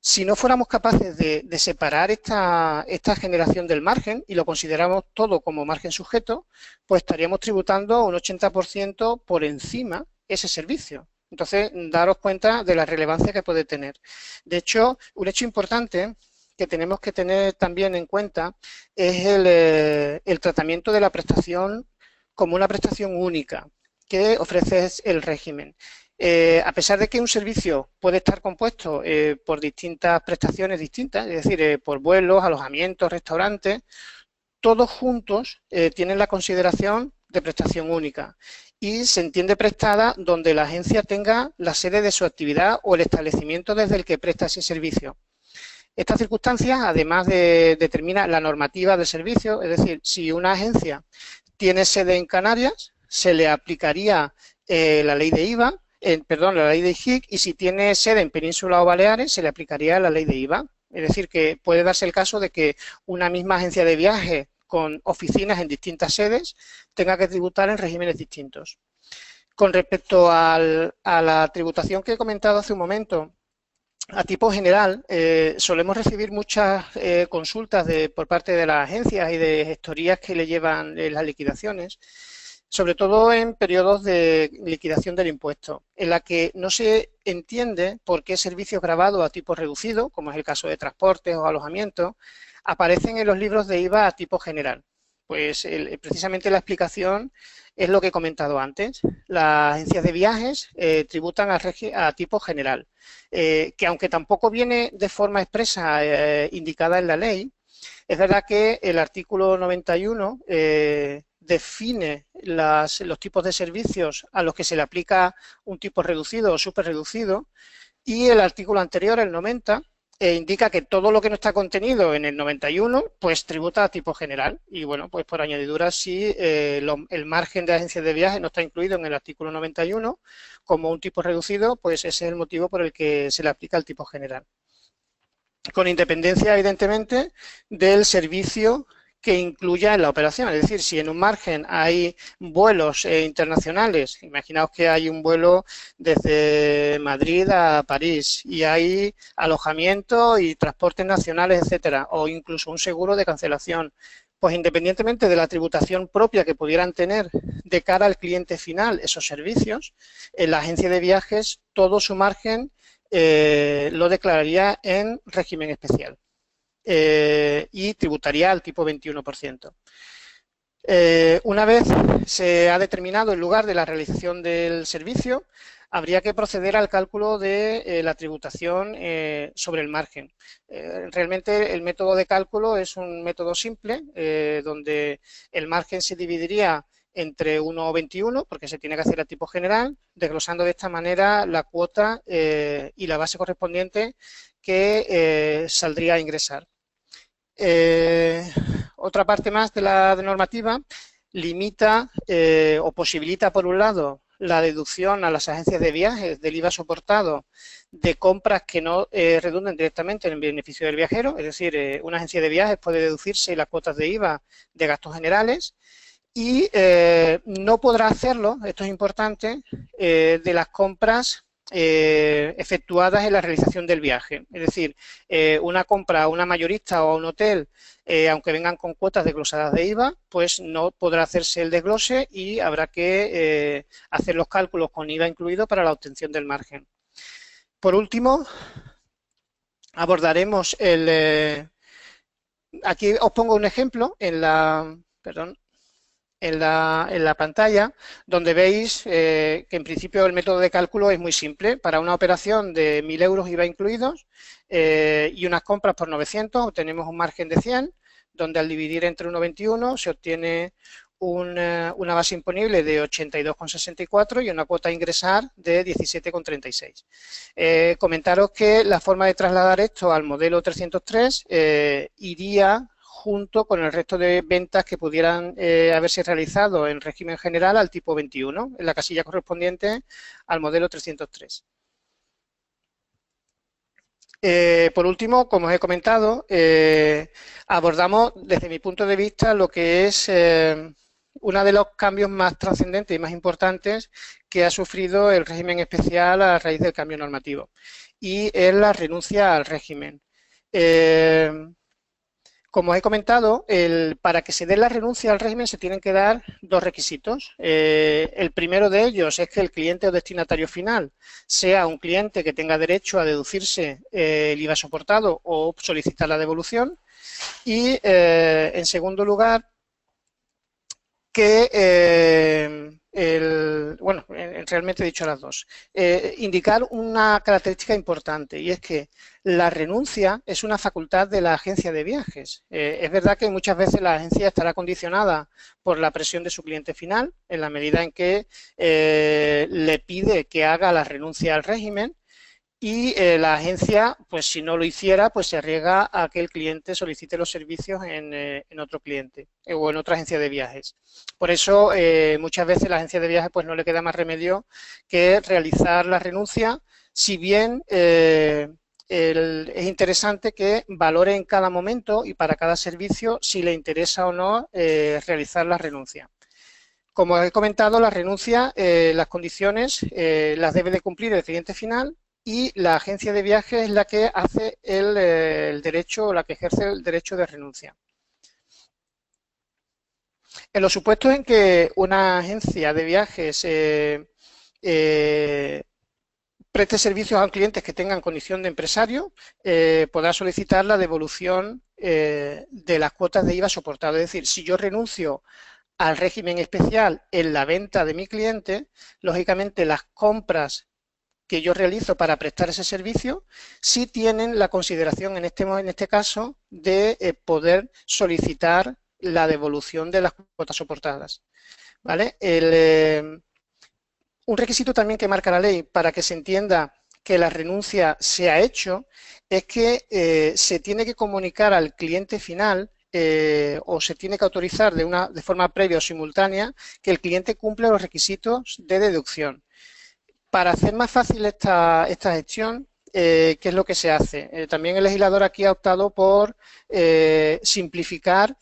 Si no fuéramos capaces de separar esta generación del margen y lo consideramos todo como margen sujeto, pues estaríamos tributando un 80% por encima ese servicio. Entonces, daros cuenta de la relevancia que puede tener. De hecho, un hecho importante que tenemos que tener también en cuenta es el tratamiento de la prestación como una prestación única que ofrece el régimen. A pesar de que un servicio puede estar compuesto por distintas prestaciones distintas, es decir, por vuelos, alojamientos, restaurantes, todos juntos tienen la consideración de prestación única y se entiende prestada donde la agencia tenga la sede de su actividad o el establecimiento desde el que presta ese servicio. Estas circunstancias, además determina la normativa del servicio, es decir, si una agencia tiene sede en Canarias, se le aplicaría la ley de IVA, la ley de IGIC, y si tiene sede en Península o Baleares, se le aplicaría la ley de IVA. Es decir, que puede darse el caso de que una misma agencia de viaje con oficinas en distintas sedes tenga que tributar en regímenes distintos. Con respecto a la tributación que he comentado hace un momento, a tipo general, solemos recibir muchas consultas por parte de las agencias y de gestorías que le llevan las liquidaciones, sobre todo en periodos de liquidación del impuesto, en la que no se entiende por qué servicios grabados a tipo reducido, como es el caso de transportes o alojamientos, aparecen en los libros de IVA a tipo general. Pues precisamente la explicación es lo que he comentado antes. Las agencias de viajes tributan a tipo general, que aunque tampoco viene de forma expresa indicada en la ley, es verdad que el artículo 91 define los tipos de servicios a los que se le aplica un tipo reducido o superreducido, y el artículo anterior, el 90, indica que todo lo que no está contenido en el 91, pues tributa a tipo general. Y bueno, pues por añadidura, si el margen de agencias de viaje no está incluido en el artículo 91 como un tipo reducido, pues ese es el motivo por el que se le aplica el tipo general. Con independencia, evidentemente, del servicio que incluya en la operación. Es decir, si en un margen hay vuelos internacionales, imaginaos que hay un vuelo desde Madrid a París y hay alojamiento y transportes nacionales, etcétera, o incluso un seguro de cancelación, pues independientemente de la tributación propia que pudieran tener de cara al cliente final esos servicios, en la agencia de viajes todo su margen lo declararía en régimen especial y tributaría al tipo 21%. Una vez se ha determinado el lugar de la realización del servicio, habría que proceder al cálculo de la tributación sobre el margen. Realmente el método de cálculo es un método simple, donde el margen se dividiría entre 1,21, porque se tiene que hacer a tipo general, desglosando de esta manera la cuota y la base correspondiente que saldría a ingresar. Otra parte más de la normativa limita o posibilita, por un lado, la deducción a las agencias de viajes del IVA soportado de compras que no redunden directamente en el beneficio del viajero, es decir, una agencia de viajes puede deducirse las cuotas de IVA de gastos generales, y no podrá hacerlo, esto es importante, de las compras efectuadas en la realización del viaje. Es decir, una compra a una mayorista o a un hotel, aunque vengan con cuotas desglosadas de IVA, pues no podrá hacerse el desglose y habrá que hacer los cálculos con IVA incluido para la obtención del margen. Por último, abordaremos aquí os pongo un ejemplo en la pantalla, donde veis que en principio el método de cálculo es muy simple. Para una operación de 1.000 euros IVA incluidos y unas compras por 900, obtenemos un margen de 100, donde al dividir entre 1,21 se obtiene una base imponible de 82,64 y una cuota a ingresar de 17,36. Comentaros que la forma de trasladar esto al modelo 303 iría junto con el resto de ventas que pudieran haberse realizado en régimen general al tipo 21, en la casilla correspondiente al modelo 303. Por último, como os he comentado, abordamos desde mi punto de vista lo que es uno de los cambios más trascendentes y más importantes que ha sufrido el régimen especial a raíz del cambio normativo, y es la renuncia al régimen. Como os he comentado, para que se dé la renuncia al régimen se tienen que dar dos requisitos. El primero de ellos es que el cliente o destinatario final sea un cliente que tenga derecho a deducirse el IVA soportado o solicitar la devolución. Y, en segundo lugar, que bueno, realmente he dicho las dos. Indicar una característica importante, y es que la renuncia es una facultad de la agencia de viajes. Es verdad que muchas veces la agencia estará condicionada por la presión de su cliente final, en la medida en que le pide que haga la renuncia al régimen, y la agencia, pues si no lo hiciera, pues se arriesga a que el cliente solicite los servicios en otro cliente o en otra agencia de viajes. Por eso, muchas veces la agencia de viajes pues no le queda más remedio que realizar la renuncia, si bien es interesante que valore en cada momento y para cada servicio si le interesa o no realizar la renuncia. Como he comentado, la renuncia, las condiciones las debe de cumplir el cliente final, y la agencia de viajes es la que hace el derecho, o la que ejerce el derecho de renuncia. En los supuestos en que una agencia de viajes preste servicios a clientes que tengan condición de empresario, podrá solicitar la devolución de las cuotas de IVA soportado. Es decir, si yo renuncio al régimen especial en la venta de mi cliente, lógicamente las compras que yo realizo para prestar ese servicio sí tienen la consideración en este caso de poder solicitar la devolución de las cuotas soportadas, ¿vale? Un requisito también que marca la ley para que se entienda que la renuncia se ha hecho es que se tiene que comunicar al cliente final o se tiene que autorizar de forma previa o simultánea que el cliente cumple los requisitos de deducción. Para hacer más fácil esta gestión, ¿qué es lo que se hace? También el legislador aquí ha optado por simplificar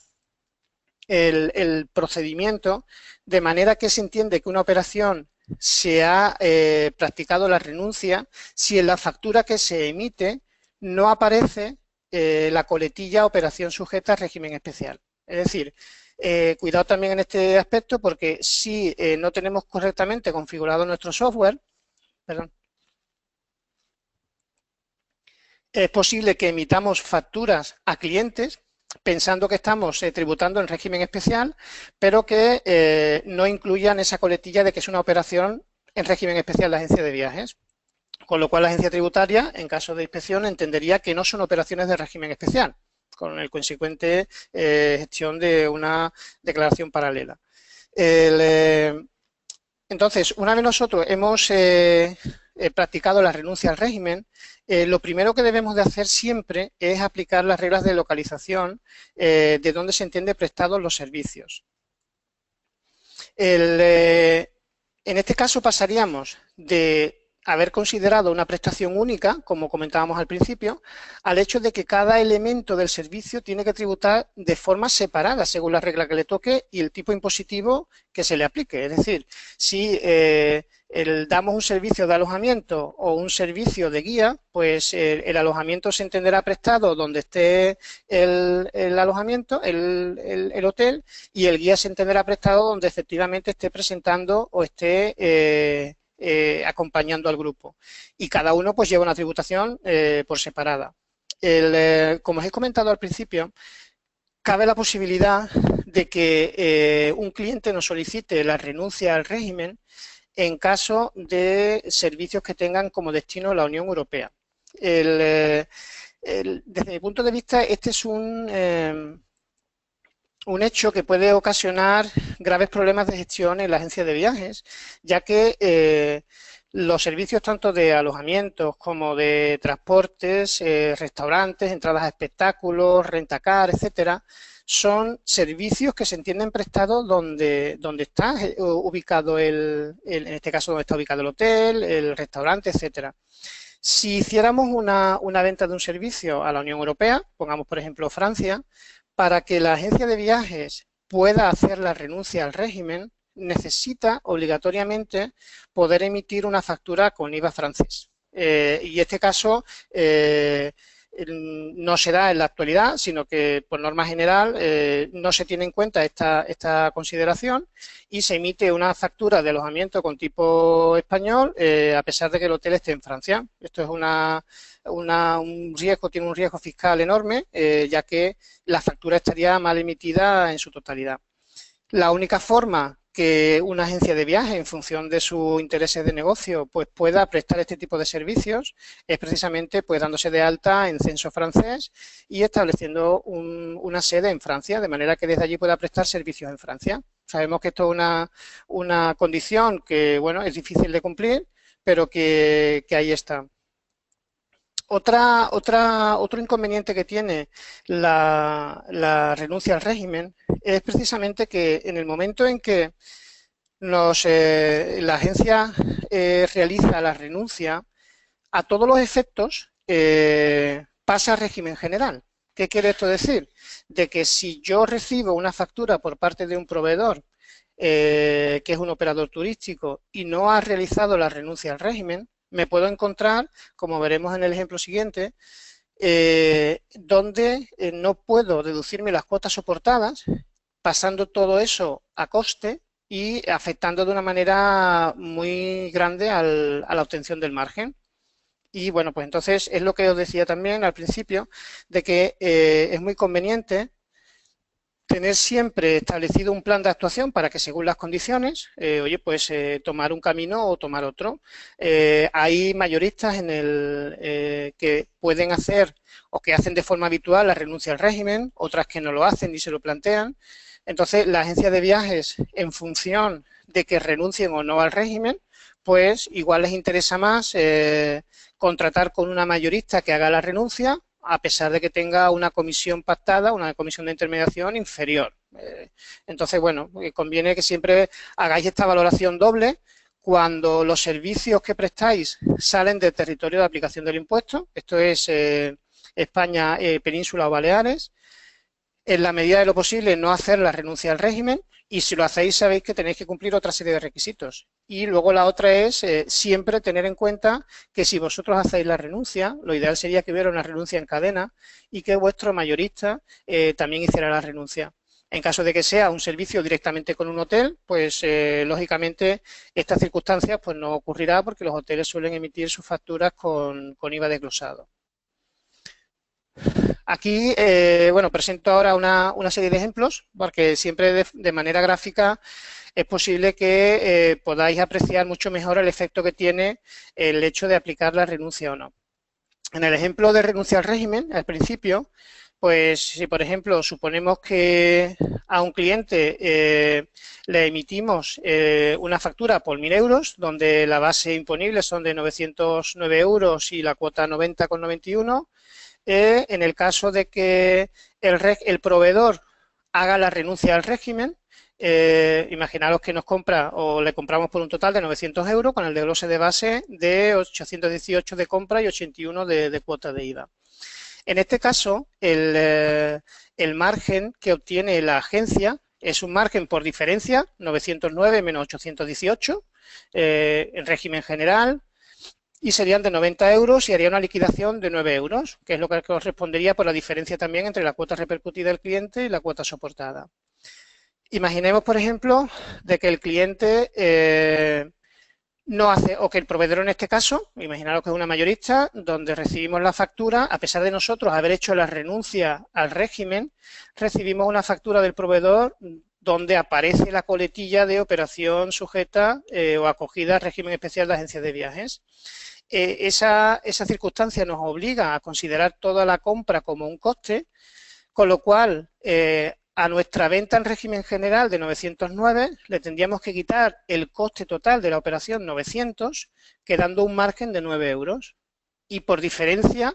el procedimiento, de manera que se entiende que una operación se ha practicado la renuncia si en la factura que se emite no aparece la coletilla operación sujeta a régimen especial. Es decir, cuidado también en este aspecto, porque si no tenemos correctamente configurado nuestro software, perdón, es posible que emitamos facturas a clientes pensando que estamos tributando en régimen especial, pero que no incluyan esa coletilla de que es una operación en régimen especial de agencia de viajes. Con lo cual la agencia tributaria, en caso de inspección, entendería que no son operaciones de régimen especial, con el consecuente gestión de una declaración paralela. Entonces, una vez nosotros hemos practicado la renuncia al régimen, lo primero que debemos de hacer siempre es aplicar las reglas de localización de donde se entiende prestados los servicios. En este caso pasaríamos de haber considerado una prestación única, como comentábamos al principio, al hecho de que cada elemento del servicio tiene que tributar de forma separada según la regla que le toque y el tipo impositivo que se le aplique. Es decir, si damos un servicio de alojamiento o un servicio de guía, pues el alojamiento se entenderá prestado donde esté el alojamiento, el hotel, y el guía se entenderá prestado donde efectivamente esté presentando o esté acompañando al grupo, y cada uno pues lleva una tributación por separada. Como os he comentado al principio, cabe la posibilidad de que un cliente nos solicite la renuncia al régimen en caso de servicios que tengan como destino la Unión Europea. Desde mi punto de vista, este es un un hecho que puede ocasionar graves problemas de gestión en la agencia de viajes, ya que los servicios tanto de alojamientos como de transportes, restaurantes, entradas a espectáculos, rentacar, etcétera, son servicios que se entienden prestados donde está ubicado en este caso, donde está ubicado el hotel, el restaurante, etcétera. Si hiciéramos una venta de un servicio a la Unión Europea, pongamos por ejemplo Francia, para que la agencia de viajes pueda hacer la renuncia al régimen, necesita obligatoriamente poder emitir una factura con IVA francés. Y este caso no se da en la actualidad, sino que por norma general no se tiene en cuenta esta consideración y se emite una factura de alojamiento con tipo español a pesar de que el hotel esté en Francia. Esto es un riesgo, tiene un riesgo fiscal enorme, ya que la factura estaría mal emitida en su totalidad. La única forma que una agencia de viaje, en función de sus intereses de negocio, pues pueda prestar este tipo de servicios es precisamente pues dándose de alta en censo francés y estableciendo una sede en Francia, de manera que desde allí pueda prestar servicios en Francia. Sabemos que esto es una condición que, bueno, es difícil de cumplir, pero que ahí está. Otro inconveniente que tiene la renuncia al régimen es precisamente que en el momento en que la agencia realiza la renuncia, a todos los efectos pasa a régimen general. ¿Qué quiere esto decir? De que si yo recibo una factura por parte de un proveedor que es un operador turístico y no ha realizado la renuncia al régimen, me puedo encontrar, como veremos en el ejemplo siguiente, donde no puedo deducirme las cuotas soportadas, pasando todo eso a coste y afectando de una manera muy grande a la obtención del margen. Y bueno, pues entonces es lo que os decía también al principio, de que es muy conveniente tener siempre establecido un plan de actuación para que según las condiciones, oye, pues tomar un camino o tomar otro. Hay mayoristas que pueden hacer o que hacen de forma habitual la renuncia al régimen, otras que no lo hacen ni se lo plantean. Entonces, la agencia de viajes, en función de que renuncien o no al régimen, pues igual les interesa más contratar con una mayorista que haga la renuncia, a pesar de que tenga una comisión pactada, una comisión de intermediación inferior. Entonces, bueno, conviene que siempre hagáis esta valoración doble cuando los servicios que prestáis salen del territorio de aplicación del impuesto. Esto es España, Península o Baleares. En la medida de lo posible, no hacer la renuncia al régimen y si lo hacéis sabéis que tenéis que cumplir otra serie de requisitos. Y luego la otra es siempre tener en cuenta que si vosotros hacéis la renuncia, lo ideal sería que hubiera una renuncia en cadena y que vuestro mayorista también hiciera la renuncia. En caso de que sea un servicio directamente con un hotel, pues lógicamente estas circunstancias pues no ocurrirá porque los hoteles suelen emitir sus facturas con IVA desglosado. Aquí, bueno, presento ahora una serie de ejemplos, porque siempre de manera gráfica es posible que podáis apreciar mucho mejor el efecto que tiene el hecho de aplicar la renuncia o no. En el ejemplo de renuncia al régimen, al principio, pues si por ejemplo suponemos que a un cliente le emitimos una factura por 1.000 euros, donde la base imponible son de 909 euros y la cuota 90,91, en el caso de que el proveedor haga la renuncia al régimen, imaginaros que nos compra o le compramos por un total de 900 euros con el desglose de base de 818 de compra y 81 de cuota de IVA. En este caso, el margen que obtiene la agencia es un margen por diferencia, 909 menos 818, en régimen general, y serían de 90 euros y haría una liquidación de 9 euros, que es lo que correspondería por la diferencia también entre la cuota repercutida del cliente y la cuota soportada. Imaginemos, por ejemplo, de que el cliente no hace, o que el proveedor en este caso, imaginaros que es una mayorista, donde recibimos la factura, a pesar de nosotros haber hecho la renuncia al régimen, recibimos una factura del proveedor donde aparece la coletilla de operación sujeta o acogida al régimen especial de agencias de viajes. Esa circunstancia nos obliga a considerar toda la compra como un coste, con lo cual a nuestra venta en régimen general de 909 le tendríamos que quitar el coste total de la operación 900, quedando un margen de 9 euros. Y por diferencia,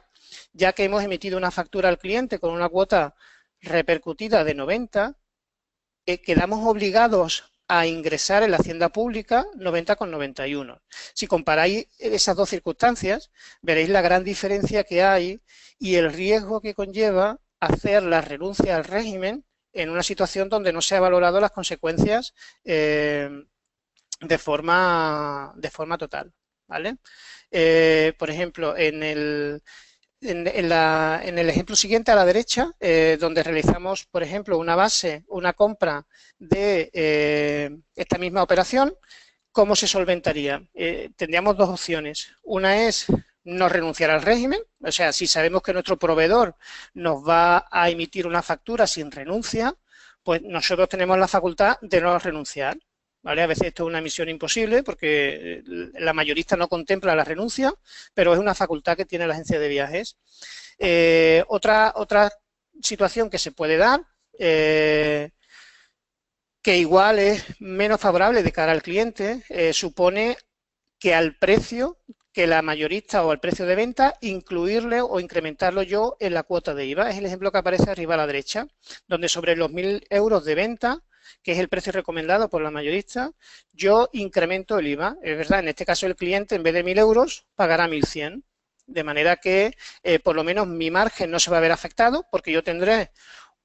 ya que hemos emitido una factura al cliente con una cuota repercutida de 90, quedamos obligados a ingresar en la hacienda pública 90,91. Si comparáis esas dos circunstancias, veréis la gran diferencia que hay y el riesgo que conlleva hacer la renuncia al régimen en una situación donde no se ha valorado las consecuencias de forma total, ¿vale? Por ejemplo, en el ejemplo siguiente a la derecha, donde realizamos, por ejemplo, una compra de esta misma operación, ¿cómo se solventaría? Tendríamos dos opciones. Una es no renunciar al régimen, o sea, si sabemos que nuestro proveedor nos va a emitir una factura sin renuncia, pues nosotros tenemos la facultad de no renunciar. ¿Vale? A veces esto es una misión imposible porque la mayorista no contempla la renuncia, pero es una facultad que tiene la agencia de viajes. Otra situación que se puede dar, que igual es menos favorable de cara al cliente, supone que al precio que la mayorista o al precio de venta, incluirle o incrementarlo yo en la cuota de IVA. Es el ejemplo que aparece arriba a la derecha, donde sobre los 1.000 euros de venta, que es el precio recomendado por la mayorista, yo incremento el IVA. Es verdad, en este caso el cliente en vez de 1.000 euros pagará 1.100, de manera que por lo menos mi margen no se va a ver afectado porque yo tendré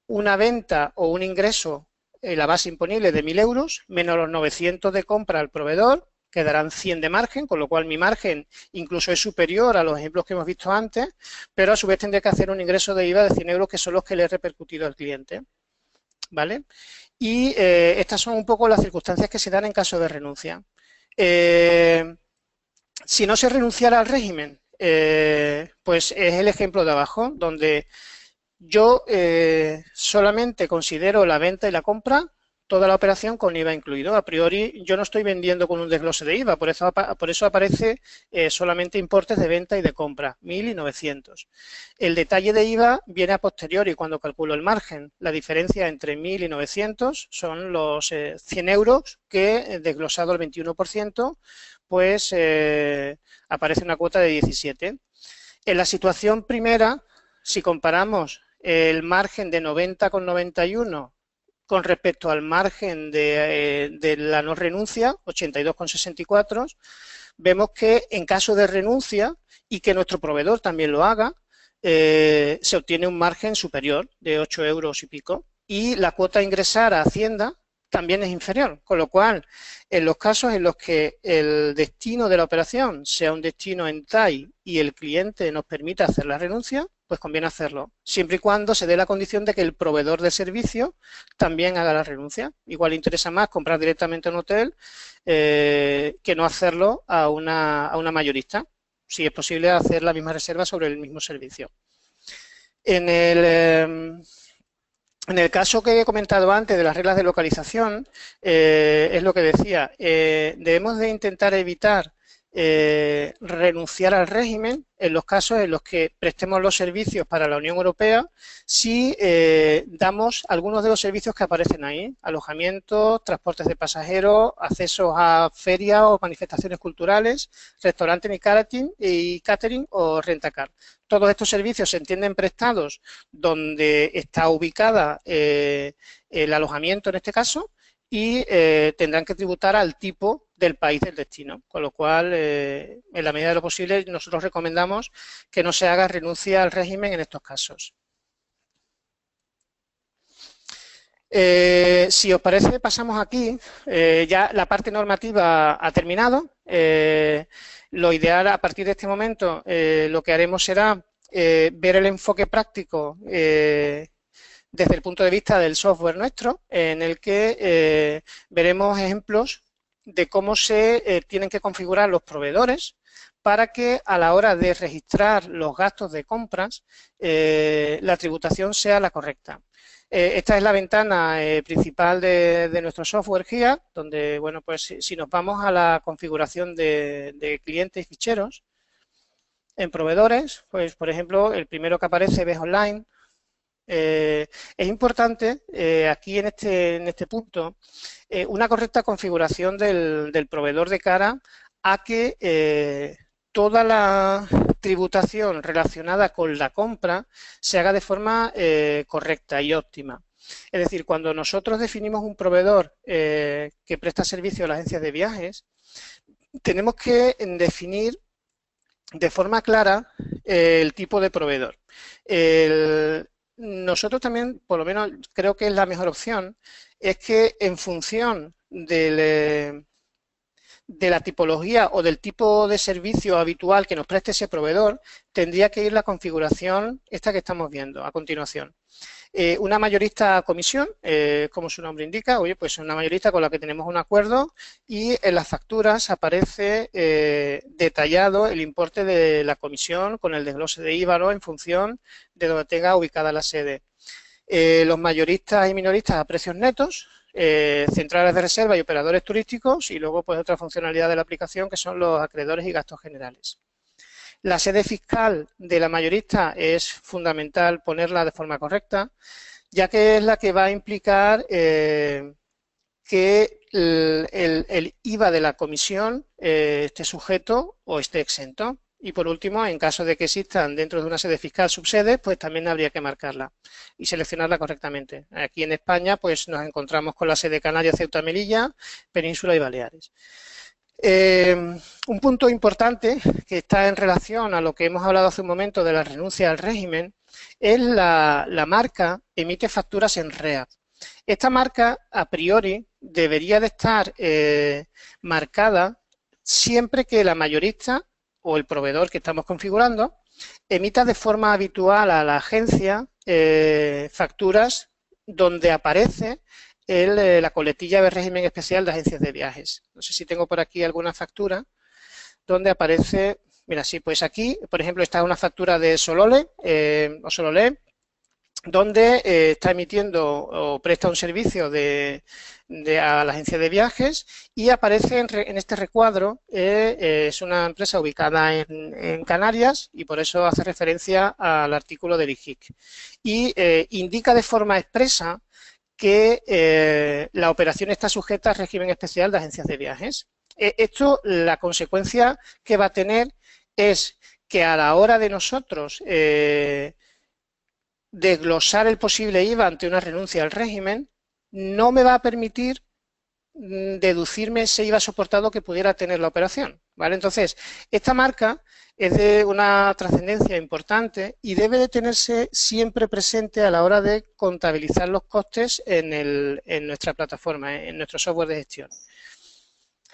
una venta o un ingreso en la base imponible de 1.000 euros menos los 900 de compra al proveedor, quedarán 100 de margen, con lo cual mi margen incluso es superior a los ejemplos que hemos visto antes, pero a su vez tendré que hacer un ingreso de IVA de 100 euros que son los que le he repercutido al cliente, ¿vale? Y estas son un poco las circunstancias que se dan en caso de renuncia. Si no se renunciara al régimen, pues es el ejemplo de abajo, donde yo solamente considero la venta y la compra, toda la operación con IVA incluido. A priori, yo no estoy vendiendo con un desglose de IVA, por eso aparece solamente importes de venta y de compra, 1.000 y 900. El detalle de IVA viene a posteriori cuando calculo el margen. La diferencia entre 1.000 y 900 son los 100 euros que, desglosado el 21%, pues aparece una cuota de 17. En la situación primera, si comparamos el margen de 90,91 con respecto al margen de la no renuncia, 82,64, vemos que en caso de renuncia y que nuestro proveedor también lo haga, se obtiene un margen superior de 8 euros y pico y la cuota a ingresar a Hacienda también es inferior, con lo cual en los casos en los que el destino de la operación sea un destino en TAI y el cliente nos permita hacer la renuncia, pues conviene hacerlo, siempre y cuando se dé la condición de que el proveedor de servicio también haga la renuncia. Igual le interesa más comprar directamente a un hotel que no hacerlo a una mayorista, si es posible hacer la misma reserva sobre el mismo servicio. En el caso que he comentado antes de las reglas de localización, es lo que decía, debemos de intentar evitar renunciar al régimen en los casos en los que prestemos los servicios para la Unión Europea si damos algunos de los servicios que aparecen ahí, alojamientos, transportes de pasajeros, accesos a ferias o manifestaciones culturales, restaurantes y catering o rentacar. Todos estos servicios se entienden prestados donde está ubicada el alojamiento en este caso y tendrán que tributar al tipo del país del destino, con lo cual, en la medida de lo posible, nosotros recomendamos que no se haga renuncia al régimen en estos casos. Si os parece, pasamos aquí. Ya la parte normativa ha terminado. Lo ideal a partir de este momento, lo que haremos será ver el enfoque práctico desde el punto de vista del software nuestro, en el que veremos ejemplos de cómo se tienen que configurar los proveedores para que a la hora de registrar los gastos de compras la tributación sea la correcta. Esta es la ventana principal de nuestro software GIA, donde, bueno, pues si nos vamos a la configuración de clientes y ficheros, en proveedores, pues por ejemplo, el primero que aparece es Online. Es importante aquí en este punto una correcta configuración del proveedor de cara a que toda la tributación relacionada con la compra se haga de forma correcta y óptima. Es decir, cuando nosotros definimos un proveedor que presta servicio a las agencias de viajes, tenemos que definir de forma clara el tipo de proveedor. Nosotros también, por lo menos creo que es la mejor opción, es que en función de la tipología o del tipo de servicio habitual que nos preste ese proveedor, tendría que ir la configuración esta que estamos viendo a continuación. Una mayorista comisión, como su nombre indica, oye, pues una mayorista con la que tenemos un acuerdo y en las facturas aparece detallado el importe de la comisión con el desglose de IVA en función de donde tenga ubicada la sede. Los mayoristas y minoristas a precios netos, centrales de reserva y operadores turísticos y luego pues otra funcionalidad de la aplicación que son los acreedores y gastos generales. La sede fiscal de la mayorista es fundamental ponerla de forma correcta, ya que es la que va a implicar que el IVA de la comisión esté sujeto o esté exento. Y por último, en caso de que existan dentro de una sede fiscal subsedes, pues también habría que marcarla y seleccionarla correctamente. Aquí en España pues nos encontramos con la sede Canarias, Ceuta, Melilla, Península y Baleares. Un punto importante que está en relación a lo que hemos hablado hace un momento de la renuncia al régimen es la marca emite facturas en REA. Esta marca, a priori, debería de estar marcada siempre que la mayorista o el proveedor que estamos configurando emita de forma habitual a la agencia facturas donde aparece la coletilla de régimen especial de agencias de viajes. No sé si tengo por aquí alguna factura donde aparece, mira, sí, pues aquí, por ejemplo, está una factura de Solole o Sololé, donde está emitiendo o presta un servicio a la agencia de viajes y aparece en este recuadro, es una empresa ubicada en Canarias y por eso hace referencia al artículo del IGIC. Y indica de forma expresa que la operación está sujeta al régimen especial de agencias de viajes. Esto, la consecuencia que va a tener es que a la hora de nosotros desglosar el posible IVA ante una renuncia al régimen, no me va a permitir deducirme ese IVA soportado que pudiera tener la operación, ¿vale? Entonces, esta marca es de una trascendencia importante y debe de tenerse siempre presente a la hora de contabilizar los costes en nuestra plataforma, en nuestro software de gestión.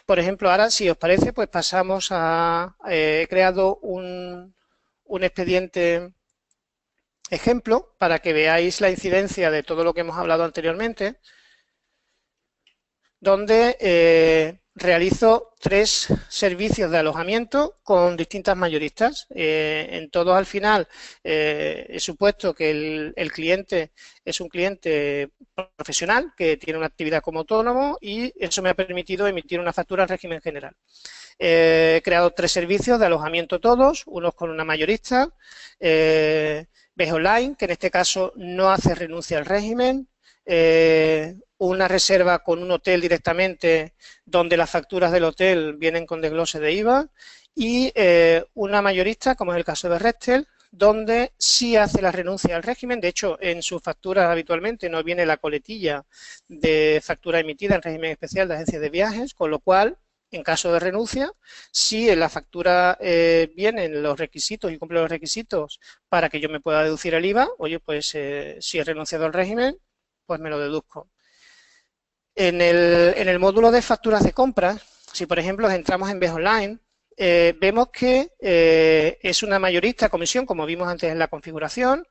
Por ejemplo, ahora, si os parece, pues pasamos a... he creado un expediente ejemplo para que veáis la incidencia de todo lo que hemos hablado anteriormente, donde realizo 3 servicios de alojamiento con distintas mayoristas. En todos, al final, he supuesto que el cliente es un cliente profesional que tiene una actividad como autónomo y eso me ha permitido emitir una factura en régimen general. He creado 3 servicios de alojamiento todos, unos con una mayorista, Viaje Online, que en este caso no hace renuncia al régimen, una reserva con un hotel directamente donde las facturas del hotel vienen con desglose de IVA y una mayorista, como es el caso de Restel, donde sí hace la renuncia al régimen. De hecho, en sus facturas habitualmente no viene la coletilla de factura emitida en régimen especial de agencias de viajes, con lo cual, en caso de renuncia, si en la factura vienen los requisitos y cumple los requisitos para que yo me pueda deducir el IVA, oye, pues si he renunciado al régimen, pues me lo deduzco. En el módulo de facturas de compras, si por ejemplo entramos en Viaje Online, vemos que es una mayorista comisión, como vimos antes en la configuración,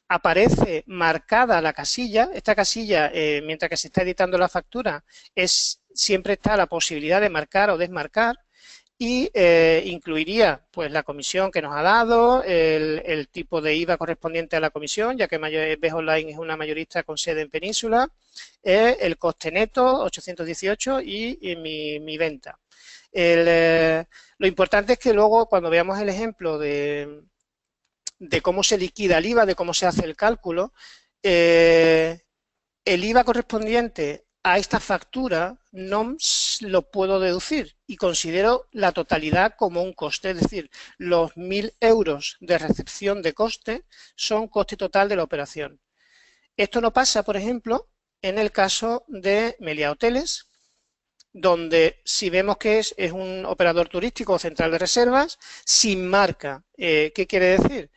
aparece marcada la casilla. Esta casilla, mientras que se está editando la factura, siempre está la posibilidad de marcar o desmarcar y incluiría pues la comisión que nos ha dado, el tipo de IVA correspondiente a la comisión, ya que Viaje Online es una mayorista con sede en Península, el coste neto, 818, y mi venta. Lo importante es que luego, cuando veamos el ejemplo de cómo se liquida el IVA, de cómo se hace el cálculo, el IVA correspondiente a esta factura no lo puedo deducir y considero la totalidad como un coste, es decir, los 1.000 euros de recepción de coste son coste total de la operación. Esto no pasa, por ejemplo, en el caso de Meliá Hoteles, donde si vemos que es un operador turístico o central de reservas sin marca. ¿Qué quiere decir?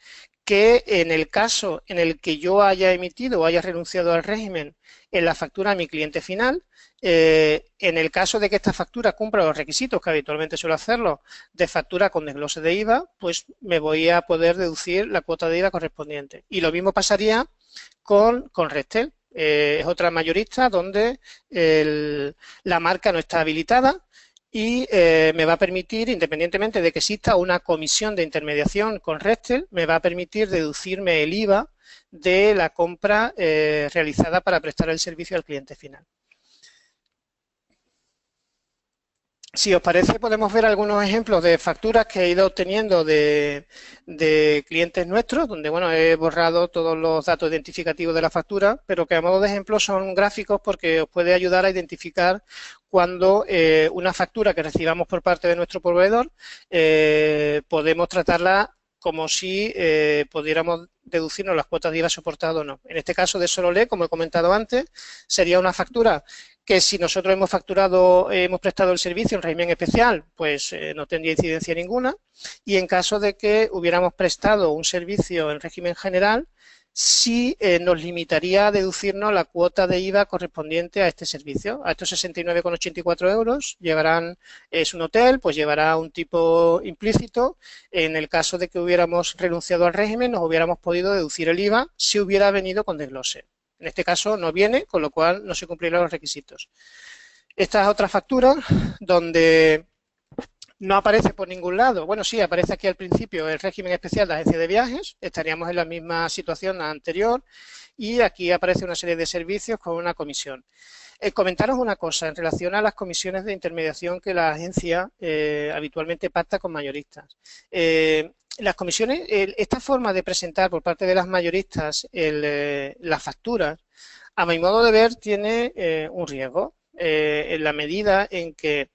Que en el caso en el que yo haya emitido o haya renunciado al régimen en la factura a mi cliente final, en el caso de que esta factura cumpla los requisitos, que habitualmente suelo hacerlo, de factura con desglose de IVA, pues me voy a poder deducir la cuota de IVA correspondiente. Y lo mismo pasaría con Restel. Es otra mayorista donde la marca no está habilitada y me va a permitir, independientemente de que exista una comisión de intermediación con Restel, me va a permitir deducirme el IVA de la compra realizada para prestar el servicio al cliente final. Si os parece, podemos ver algunos ejemplos de facturas que he ido obteniendo de clientes nuestros, donde bueno, he borrado todos los datos identificativos de la factura, pero que a modo de ejemplo son gráficos porque os puede ayudar a identificar cuando una factura que recibamos por parte de nuestro proveedor podemos tratarla como si pudiéramos deducirnos las cuotas de IVA soportado o no. En este caso de Sololé, como he comentado antes, sería una factura que si nosotros hemos facturado, hemos prestado el servicio en régimen especial, pues no tendría incidencia ninguna. Y en caso de que hubiéramos prestado un servicio en régimen general, sí nos limitaría a deducirnos la cuota de IVA correspondiente a este servicio. A estos 69,84 euros llevarán, es un hotel, pues llevará un tipo implícito. En el caso de que hubiéramos renunciado al régimen, nos hubiéramos podido deducir el IVA si hubiera venido con desglose. En este caso no viene, con lo cual no se cumplirán los requisitos. Esta es otra factura donde no aparece por ningún lado. Bueno, sí, aparece aquí al principio el régimen especial de agencia de viajes. Estaríamos en la misma situación anterior y aquí aparece una serie de servicios con una comisión. Comentaros una cosa en relación a las comisiones de intermediación que la agencia habitualmente pacta con mayoristas. Las comisiones, esta forma de presentar por parte de las mayoristas las facturas, a mi modo de ver, tiene un riesgo en la medida en que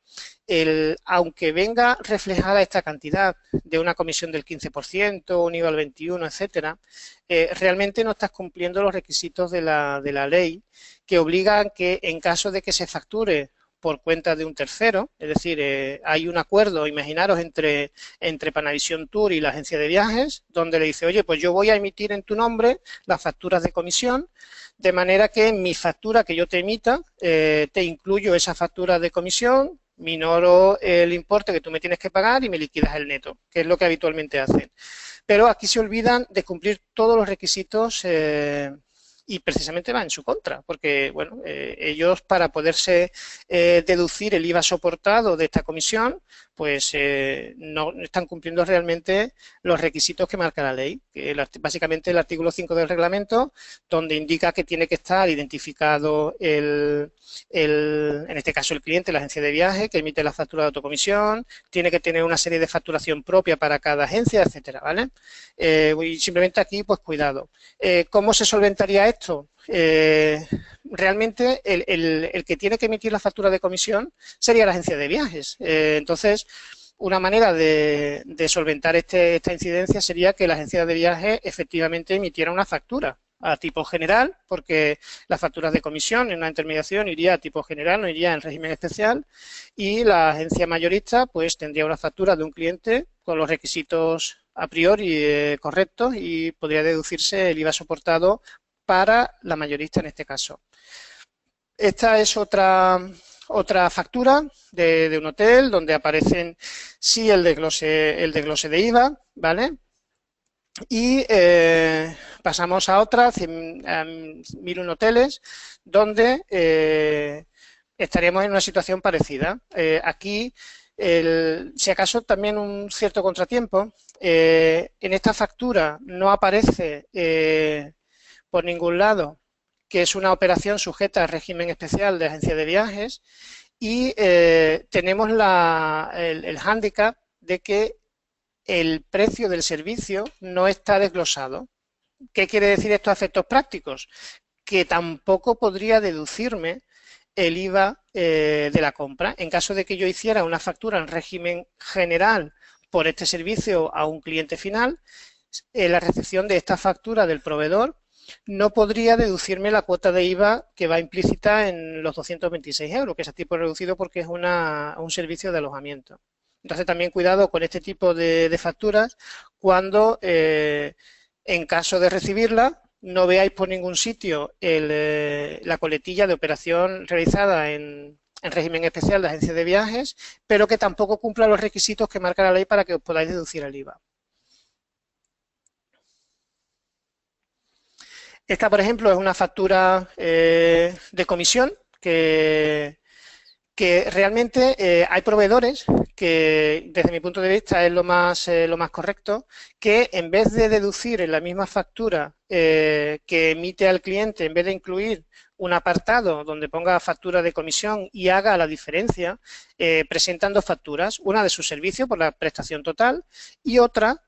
aunque venga reflejada esta cantidad de una comisión del 15%, un IVA al 21%, etcétera, realmente no estás cumpliendo los requisitos de la ley que obligan que en caso de que se facture por cuenta de un tercero, es decir, hay un acuerdo, imaginaros, entre Panavisión Tour y la agencia de viajes, donde le dice, oye, pues yo voy a emitir en tu nombre las facturas de comisión, de manera que en mi factura que yo te emita, te incluyo esa factura de comisión, minoro el importe que tú me tienes que pagar y me liquidas el neto, que es lo que habitualmente hacen. Pero aquí se olvidan de cumplir todos los requisitos y precisamente va en su contra, porque bueno, ellos para poderse deducir el IVA soportado de esta comisión, pues no están cumpliendo realmente los requisitos que marca la ley, que básicamente el artículo 5 del reglamento, donde indica que tiene que estar identificado en este caso el cliente, la agencia de viaje, que emite la factura de autocomisión, tiene que tener una serie de facturación propia para cada agencia, etcétera, ¿vale? Y simplemente aquí, pues cuidado. ¿Cómo se solventaría esto? Realmente el que tiene que emitir la factura de comisión sería la agencia de viajes. Entonces, una manera de solventar esta incidencia sería que la agencia de viajes efectivamente emitiera una factura a tipo general, porque las facturas de comisión en una intermediación iría a tipo general, no iría en régimen especial, y la agencia mayorista pues tendría una factura de un cliente con los requisitos a priori correctos y podría deducirse el IVA soportado para la mayorista en este caso. Esta es otra factura de un hotel donde aparecen sí el desglose de IVA, ¿vale? Y pasamos a otra, 1001 hoteles, donde estaríamos en una situación parecida. Aquí, si acaso también un cierto contratiempo, en esta factura no aparece por ningún lado que es una operación sujeta al régimen especial de agencia de viajes y tenemos el hándicap de que el precio del servicio no está desglosado. ¿Qué quiere decir estos efectos prácticos? Que tampoco podría deducirme el IVA de la compra. En caso de que yo hiciera una factura en régimen general por este servicio a un cliente final, la recepción de esta factura del proveedor no podría deducirme la cuota de IVA que va implícita en los 226 euros, que es a tipo reducido porque es un servicio de alojamiento. Entonces también cuidado con este tipo de facturas cuando en caso de recibirla no veáis por ningún sitio la coletilla de operación realizada en régimen especial de agencia de viajes, pero que tampoco cumpla los requisitos que marca la ley para que os podáis deducir el IVA. Esta, por ejemplo, es una factura de comisión que realmente hay proveedores que, desde mi punto de vista, es lo más correcto, que en vez de deducir en la misma factura que emite al cliente, en vez de incluir un apartado donde ponga factura de comisión y haga la diferencia, presentan dos facturas, una de su servicio por la prestación total y otra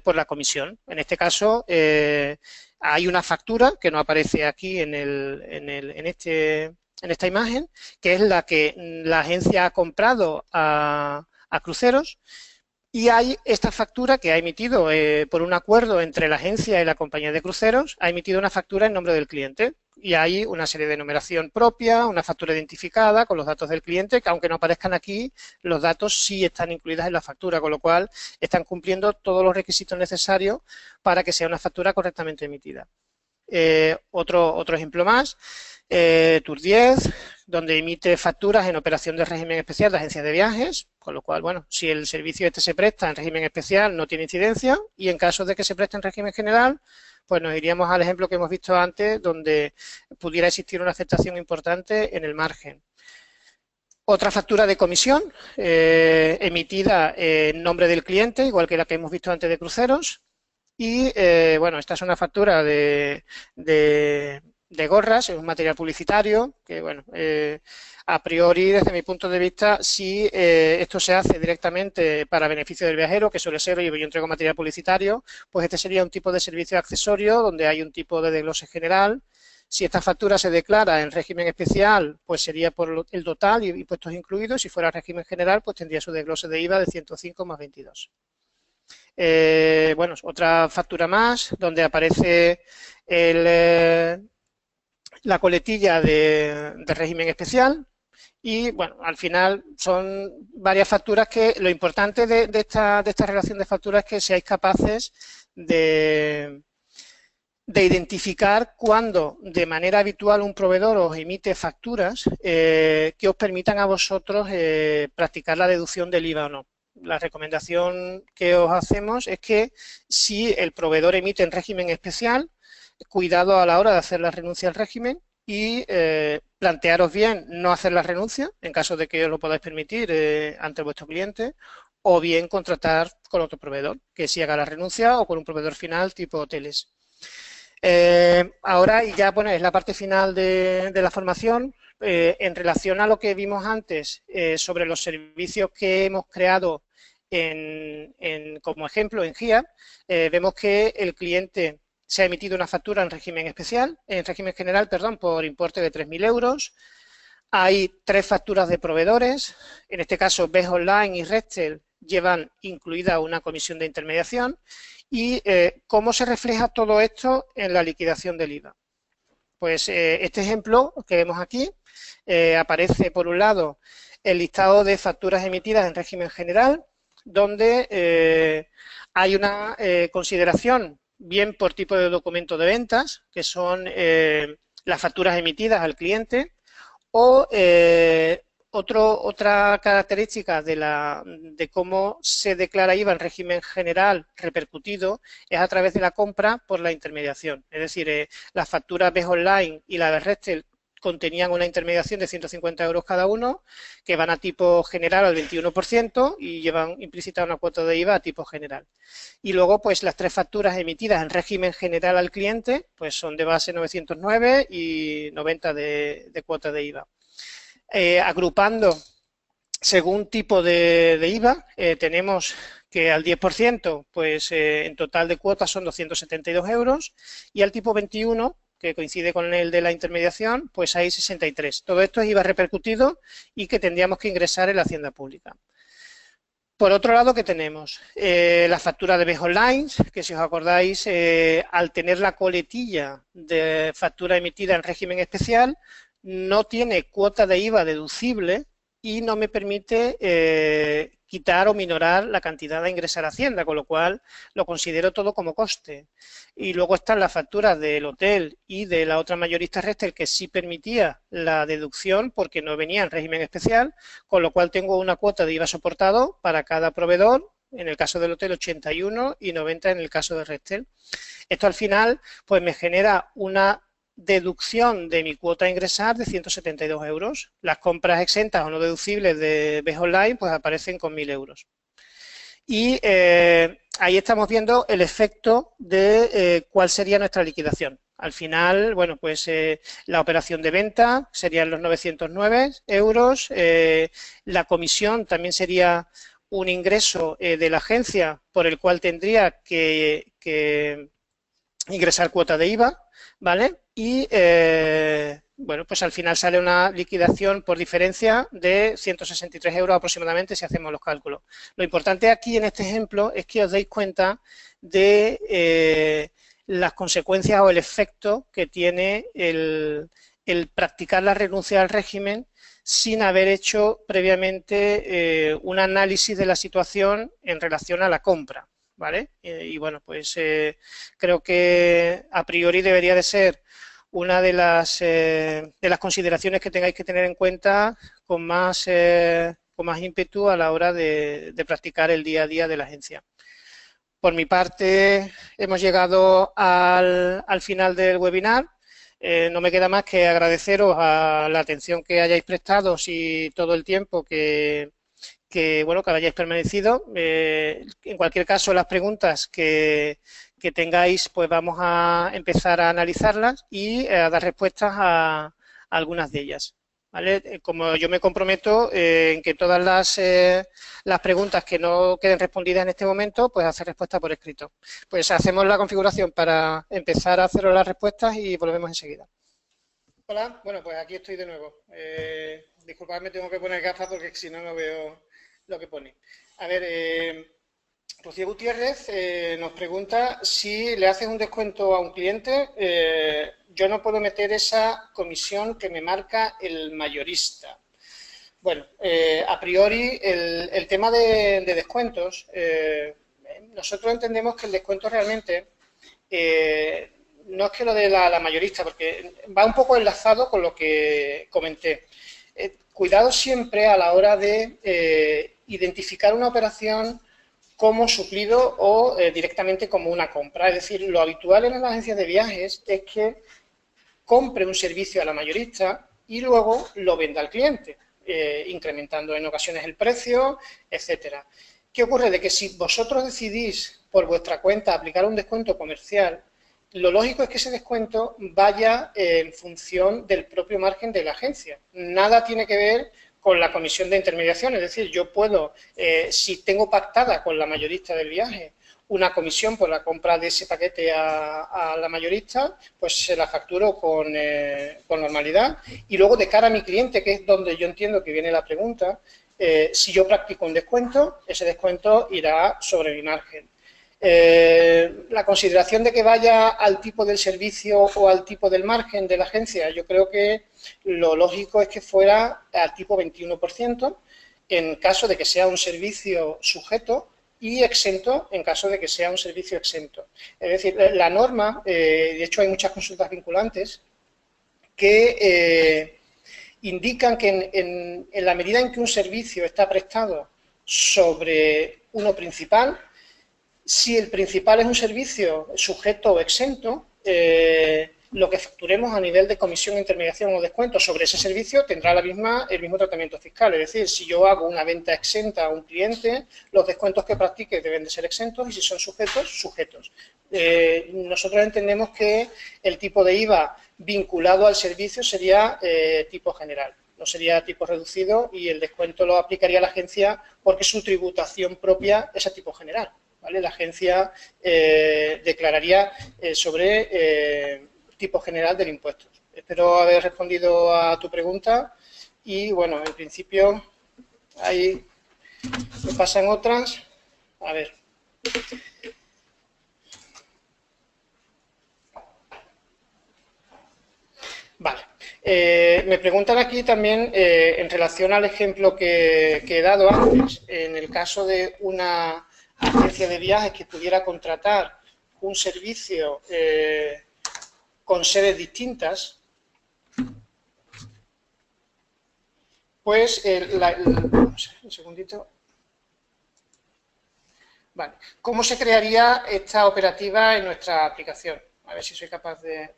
por la comisión. En este caso, hay una factura que no aparece aquí en esta imagen, que es la que la agencia ha comprado a cruceros, y hay esta factura que ha emitido por un acuerdo entre la agencia y la compañía de cruceros, ha emitido una factura en nombre del cliente. Y hay una serie de numeración propia, una factura identificada con los datos del cliente, que aunque no aparezcan aquí, los datos sí están incluidos en la factura, con lo cual están cumpliendo todos los requisitos necesarios para que sea una factura correctamente emitida. Otro ejemplo más, Tour 10, donde emite facturas en operación de régimen especial de agencias de viajes, con lo cual, bueno, si el servicio este se presta en régimen especial no tiene incidencia, y en caso de que se preste en régimen general, pues nos iríamos al ejemplo que hemos visto antes, donde pudiera existir una afectación importante en el margen. Otra factura de comisión emitida en nombre del cliente, igual que la que hemos visto antes de cruceros. Y bueno, esta es una factura de gorras, es un material publicitario que, bueno, a priori, desde mi punto de vista, si esto se hace directamente para beneficio del viajero, que suele ser, oye, yo entrego material publicitario, pues este sería un tipo de servicio accesorio donde hay un tipo de desglose general. Si esta factura se declara en régimen especial, pues sería por el total y impuestos incluidos. Si fuera régimen general, pues tendría su desglose de IVA de 105 más 22. Bueno, otra factura más donde aparece la coletilla de régimen especial y, bueno, al final son varias facturas que lo importante de esta relación de facturas es que seáis capaces de identificar cuándo de manera habitual un proveedor os emite facturas que os permitan a vosotros practicar la deducción del IVA o no. La recomendación que os hacemos es que si el proveedor emite en régimen especial, cuidado a la hora de hacer la renuncia al régimen y plantearos bien no hacer la renuncia en caso de que os lo podáis permitir ante vuestro cliente, o bien contratar con otro proveedor que sí haga la renuncia o con un proveedor final tipo hoteles. Ahora, y ya bueno, es la parte final de la formación, en relación a lo que vimos antes sobre los servicios que hemos creado como ejemplo en GIA, vemos que el cliente se ha emitido una factura en régimen general, perdón, por importe de 3.000 euros. Hay 3 facturas de proveedores, en este caso Best Online y Restel llevan incluida una comisión de intermediación. ¿Y cómo se refleja todo esto en la liquidación del IVA? Pues este ejemplo que vemos aquí aparece por un lado el listado de facturas emitidas en régimen general, donde hay una consideración bien por tipo de documento de ventas, que son las facturas emitidas al cliente, o otra característica de cómo se declara IVA en régimen general repercutido es a través de la compra por la intermediación. Es decir, las facturas Best Online y la de Restel contenían una intermediación de 150 euros cada uno, que van a tipo general al 21% y llevan implícita una cuota de IVA a tipo general. Y luego, pues las 3 facturas emitidas en régimen general al cliente, pues son de base 909 y 90 de cuota de IVA. Agrupando según tipo de IVA, tenemos que al 10%, pues en total de cuotas son 272 euros, y al tipo 21, que coincide con el de la intermediación, pues hay 63. Todo esto es IVA repercutido y que tendríamos que ingresar en la Hacienda Pública. Por otro lado, ¿qué tenemos? La factura de BES Online, que si os acordáis, al tener la coletilla de factura emitida en régimen especial, no tiene cuota de IVA deducible y no me permite quitar o minorar la cantidad a ingresar a Hacienda, con lo cual lo considero todo como coste. Y luego están las facturas del hotel y de la otra mayorista Restel, que sí permitía la deducción porque no venía en régimen especial, con lo cual tengo una cuota de IVA soportado para cada proveedor, en el caso del hotel 81 y 90 en el caso de Restel. Esto al final pues me genera una deducción de mi cuota a ingresar de 172 euros. Las compras exentas o no deducibles de BES Online pues aparecen con 1.000 euros. Y ahí estamos viendo el efecto de cuál sería nuestra liquidación. Al final, bueno, pues la operación de venta serían los 909 euros, la comisión también sería un ingreso de la agencia por el cual tendría que ingresar cuota de IVA, ¿vale? Y bueno, pues al final sale una liquidación por diferencia de 163 euros aproximadamente si hacemos los cálculos. Lo importante aquí en este ejemplo es que os deis cuenta de las consecuencias o el efecto que tiene el practicar la renuncia al régimen sin haber hecho previamente un análisis de la situación en relación a la compra, ¿vale? Y bueno, pues creo que a priori debería de ser una de las consideraciones que tengáis que tener en cuenta con más ímpetu a la hora de practicar el día a día de la agencia. Por mi parte, hemos llegado al final del webinar. No me queda más que agradeceros a la atención que hayáis prestado y todo el tiempo bueno, que hayáis permanecido. En cualquier caso, las preguntas que tengáis, pues vamos a empezar a analizarlas y a dar respuestas a algunas de ellas. ¿Vale? Como yo me comprometo en que todas las preguntas que no queden respondidas en este momento, pues hacer respuesta por escrito. Pues hacemos la configuración para empezar a hacer las respuestas y volvemos enseguida. Hola, bueno, pues aquí estoy de nuevo. Disculpadme, tengo que poner gafas porque si no, no veo lo que pone. A ver, Rocío Gutiérrez nos pregunta si le haces un descuento a un cliente, yo no puedo meter esa comisión que me marca el mayorista. Bueno, a priori el tema de descuentos, nosotros entendemos que el descuento realmente no es que lo de la mayorista, porque va un poco enlazado con lo que comenté. Cuidado siempre a la hora de identificar una operación como suplido o directamente como una compra. Es decir, lo habitual en las agencias de viajes es que compre un servicio a la mayorista y luego lo venda al cliente, incrementando en ocasiones el precio, etcétera. ¿Qué ocurre? De que si vosotros decidís por vuestra cuenta aplicar un descuento comercial, lo lógico es que ese descuento vaya en función del propio margen de la agencia. Nada tiene que ver con la comisión de intermediación, es decir, yo puedo, si tengo pactada con la mayorista del viaje una comisión por la compra de ese paquete a la mayorista, pues se la facturo con normalidad. Y luego de cara a mi cliente, que es donde yo entiendo que viene la pregunta, si yo practico un descuento, ese descuento irá sobre mi margen. La consideración de que vaya al tipo del servicio o al tipo del margen de la agencia, yo creo que lo lógico es que fuera al tipo 21% en caso de que sea un servicio sujeto y exento en caso de que sea un servicio exento. Es decir, la norma, de hecho hay muchas consultas vinculantes que indican que en la medida en que un servicio está prestado sobre uno principal, si el principal es un servicio sujeto o exento, lo que facturemos a nivel de comisión, intermediación o descuento sobre ese servicio tendrá el mismo tratamiento fiscal. Es decir, si yo hago una venta exenta a un cliente, los descuentos que practique deben de ser exentos y si son sujetos, sujetos. Nosotros entendemos que el tipo de IVA vinculado al servicio sería tipo general. no sería tipo reducido y el descuento lo aplicaría la agencia porque su tributación propia es a tipo general, ¿vale? La agencia declararía sobre tipo general del impuesto. Espero haber respondido a tu pregunta y, bueno, en principio ahí me pasan otras. A ver. Vale. Me preguntan aquí también, en relación al ejemplo que he dado antes, en el caso de una agencia de viajes que pudiera contratar un servicio con sedes distintas, pues, un segundito. Vale. ¿Cómo se crearía esta operativa en nuestra aplicación? A ver si soy capaz de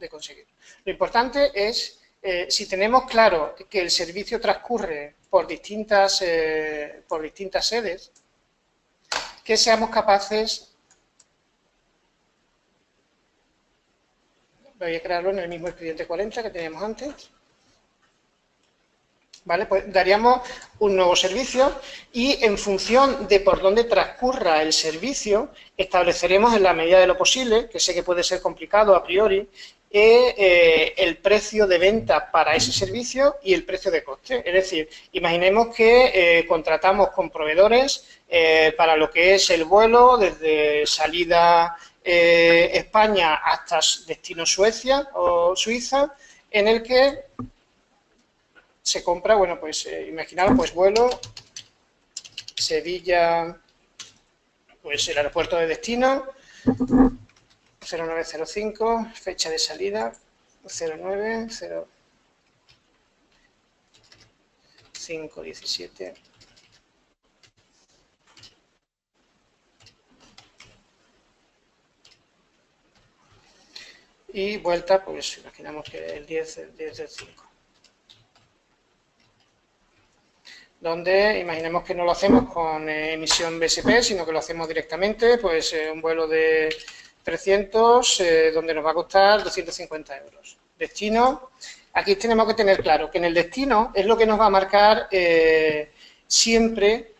conseguir. Lo importante es, si tenemos claro que el servicio transcurre por distintas sedes, que seamos capaces, voy a crearlo en el mismo expediente 40 que teníamos antes, ¿vale? Pues daríamos un nuevo servicio y en función de por dónde transcurra el servicio, estableceremos en la medida de lo posible, que sé que puede ser complicado a priori, el precio de venta para ese servicio y el precio de coste. Es decir, imaginemos que contratamos con proveedores para lo que es el vuelo desde salida España hasta destino Suecia o Suiza, en el que se compra, bueno, pues imaginaros, pues vuelo Sevilla, pues el aeropuerto de destino 0905, fecha de salida 090517. Y vuelta, pues imaginamos que el 10 del 5. Donde imaginemos que no lo hacemos con emisión BSP, sino que lo hacemos directamente, pues un vuelo de 300, donde nos va a costar 250 euros. Destino, aquí tenemos que tener claro que en el destino es lo que nos va a marcar siempre,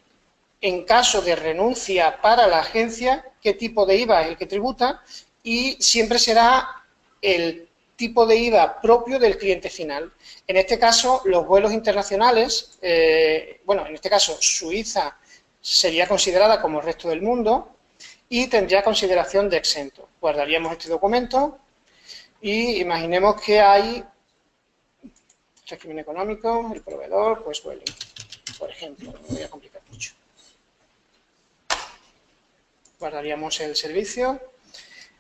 en caso de renuncia para la agencia, qué tipo de IVA es el que tributa y siempre será el tipo de IVA propio del cliente final. En este caso, los vuelos internacionales, bueno, en este caso Suiza sería considerada como el resto del mundo y tendría consideración de exento. Guardaríamos este documento y imaginemos que hay régimen económico, el proveedor, pues Vueling, por ejemplo, no me voy a complicar mucho. Guardaríamos el servicio.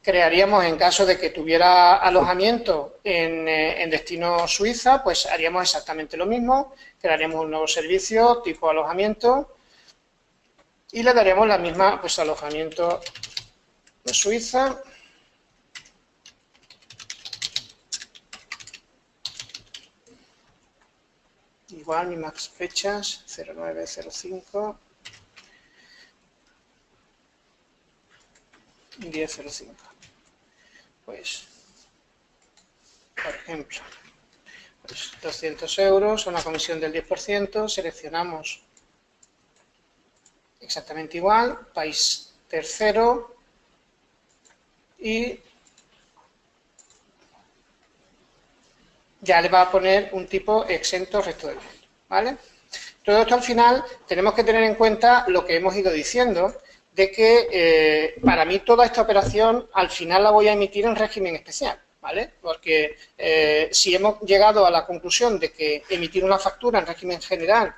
Crearíamos, en caso de que tuviera alojamiento en destino Suiza, pues haríamos exactamente lo mismo, crearíamos un nuevo servicio tipo alojamiento y le daríamos la misma, pues alojamiento de Suiza. Igual, mismas fechas, 0905 y 1005. Pues, por ejemplo, pues 200 euros, una comisión del 10%, seleccionamos exactamente igual, país tercero y ya le va a poner un tipo exento resto del mundo, ¿vale? Todo esto al final tenemos que tener en cuenta lo que hemos ido diciendo, de que para mí toda esta operación al final la voy a emitir en régimen especial, ¿vale? Porque si hemos llegado a la conclusión de que emitir una factura en régimen general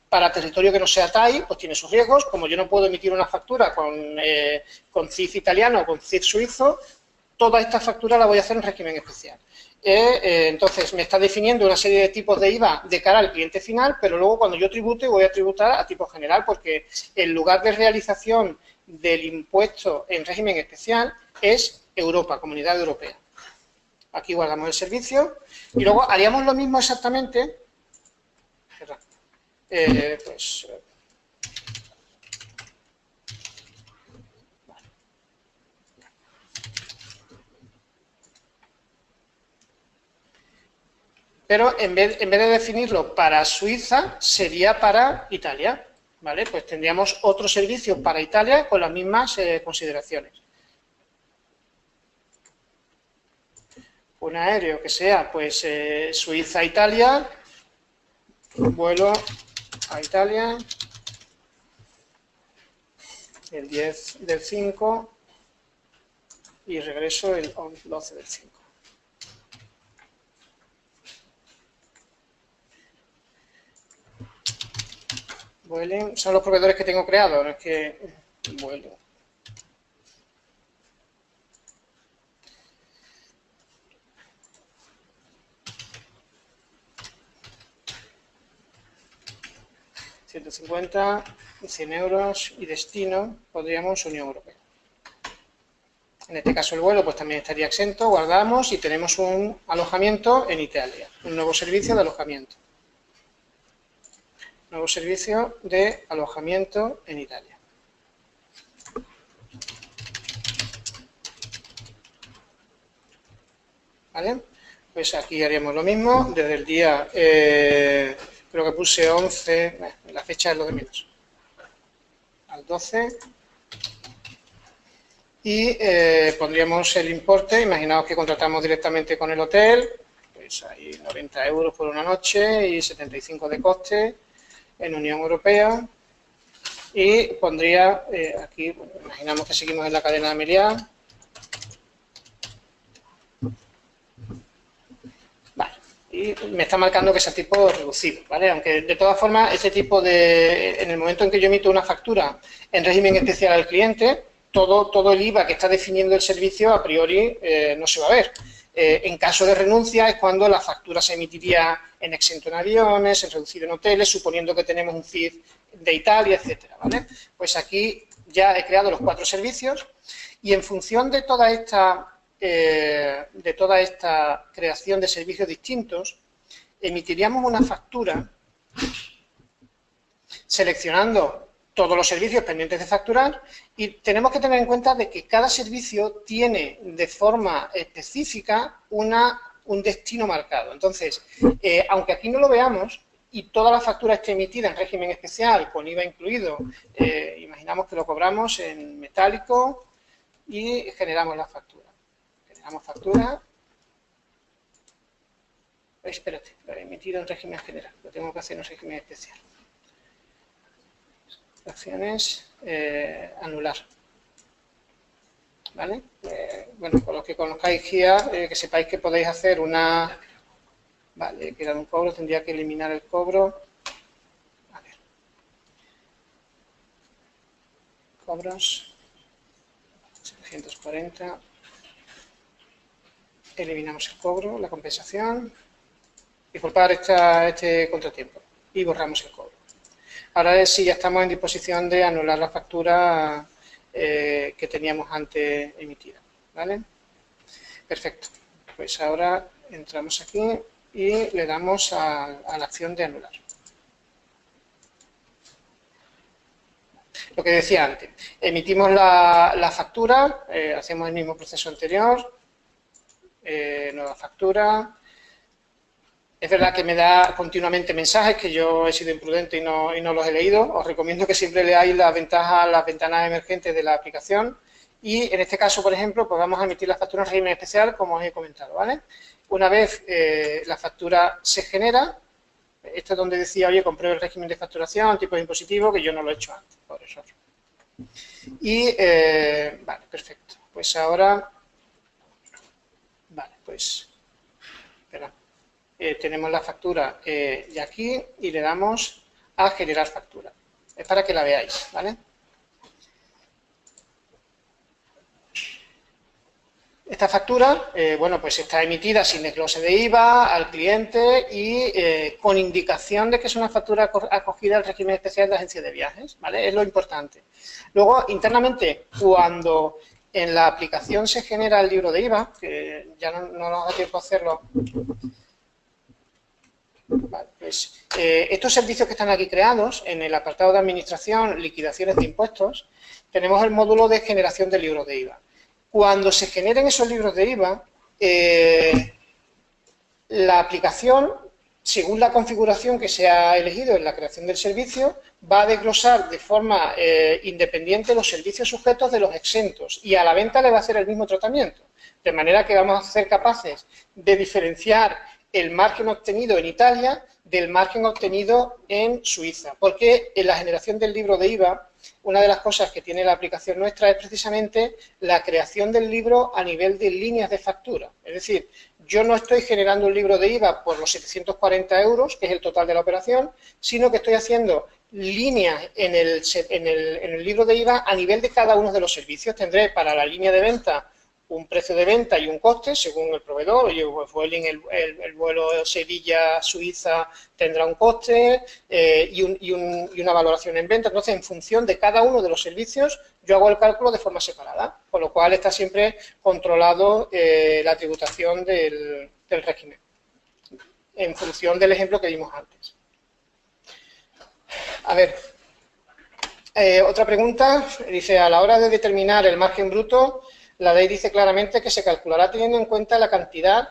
para territorio que no sea TAI, pues tiene sus riesgos, como yo no puedo emitir una factura con CIF italiano o con CIF suizo, toda esta factura la voy a hacer en régimen especial. Entonces, me está definiendo una serie de tipos de IVA de cara al cliente final, pero luego cuando yo tribute voy a tributar a tipo general porque el lugar de realización del impuesto en régimen especial es Europa, Comunidad Europea. Aquí guardamos el servicio y luego haríamos lo mismo exactamente. Pues pero en vez de definirlo para Suiza, sería para Italia, ¿vale? Pues tendríamos otro servicio para Italia con las mismas consideraciones. Un aéreo que sea, pues, Suiza-Italia, vuelo a Italia, el 10 del 5 y regreso el 12 del 5. Vueling, son los proveedores que tengo creados, no es que Vueling. $150, 100 euros y destino, podríamos Unión Europea. En este caso el vuelo pues también estaría exento, guardamos y tenemos un alojamiento en Italia, un nuevo servicio de alojamiento. Nuevo servicio de alojamiento en Italia. ¿Vale? Pues aquí haríamos lo mismo, desde el día, creo que puse 11, la fecha es lo de menos, al 12, y pondríamos el importe, imaginaos que contratamos directamente con el hotel, pues hay 90 euros por una noche y 75 de coste en Unión Europea, y pondría aquí, bueno, imaginamos que seguimos en la cadena de Meliá. Vale, y me está marcando que es a tipo reducido, ¿vale? Aunque de todas formas, este tipo de, en el momento en que yo emito una factura en régimen especial al cliente, todo el IVA que está definiendo el servicio a priori no se va a ver. En caso de renuncia es cuando la factura se emitiría en exento en aviones, en reducido en hoteles, suponiendo que tenemos un FID de Italia, etcétera, ¿vale? Pues aquí ya he creado los 4 servicios y en función de toda esta creación de servicios distintos, emitiríamos una factura seleccionando todos los servicios pendientes de facturar y tenemos que tener en cuenta de que cada servicio tiene de forma específica un destino marcado. Entonces, aunque aquí no lo veamos y toda la factura esté emitida en régimen especial, con IVA incluido, imaginamos que lo cobramos en metálico y generamos la factura. Generamos factura. Espérate, lo he emitido en régimen general, lo tengo que hacer en régimen especial. Acciones, anular. ¿Vale? Bueno, con los que conozcáis GIA, que sepáis que podéis hacer una... Vale, queda un cobro, tendría que eliminar el cobro. A ver. Cobros. 740. Eliminamos el cobro, la compensación. Disculpad este contratiempo. Y borramos el cobro. Ahora sí, ya estamos en disposición de anular la factura que teníamos antes emitida, ¿vale? Perfecto. Pues ahora entramos aquí y le damos a la acción de anular. Lo que decía antes, emitimos la factura, hacemos el mismo proceso anterior, nueva factura. Es verdad que me da continuamente mensajes que yo he sido imprudente y no los he leído. Os recomiendo que siempre leáis las ventanas emergentes de la aplicación. Y en este caso, por ejemplo, pues vamos a emitir la factura en régimen especial, como os he comentado, ¿vale? Una vez la factura se genera, esto es donde decía, oye, compruebe el régimen de facturación, tipos impositivos, que yo no lo he hecho antes, por error. Y, vale, perfecto. Pues ahora, vale, pues, espera. Tenemos la factura de aquí y le damos a generar factura. Es para que la veáis, ¿vale? Esta factura, bueno, pues está emitida sin desglose de IVA al cliente y con indicación de que es una factura acogida al régimen especial de agencia de viajes, ¿vale? Es lo importante. Luego, internamente, cuando en la aplicación se genera el libro de IVA, que ya no nos da tiempo a hacerlo. Vale, pues, estos servicios que están aquí creados, en el apartado de administración, liquidaciones de impuestos, tenemos el módulo de generación de libros de IVA. Cuando se generen esos libros de IVA, La aplicación, según la configuración que se ha elegido en la creación del servicio, va a desglosar de forma independiente los servicios sujetos de los exentos y a la venta le va a hacer el mismo tratamiento. De manera que vamos a ser capaces de diferenciar el margen obtenido en Italia del margen obtenido en Suiza. Porque en la generación del libro de IVA, una de las cosas que tiene la aplicación nuestra es precisamente la creación del libro a nivel de líneas de factura. Es decir, yo no estoy generando un libro de IVA por los 740 euros, que es el total de la operación, sino que estoy haciendo líneas en el libro de IVA a nivel de cada uno de los servicios. Tendré para la línea de venta un precio de venta y un coste según el proveedor. Oye, Vueling, el vuelo Sevilla-Suiza tendrá un coste y una valoración en venta. Entonces, en función de cada uno de los servicios, yo hago el cálculo de forma separada, con lo cual está siempre controlado la tributación del régimen, en función del ejemplo que vimos antes. A ver, otra pregunta, dice, a la hora de determinar el margen bruto, la ley dice claramente que se calculará teniendo en cuenta la cantidad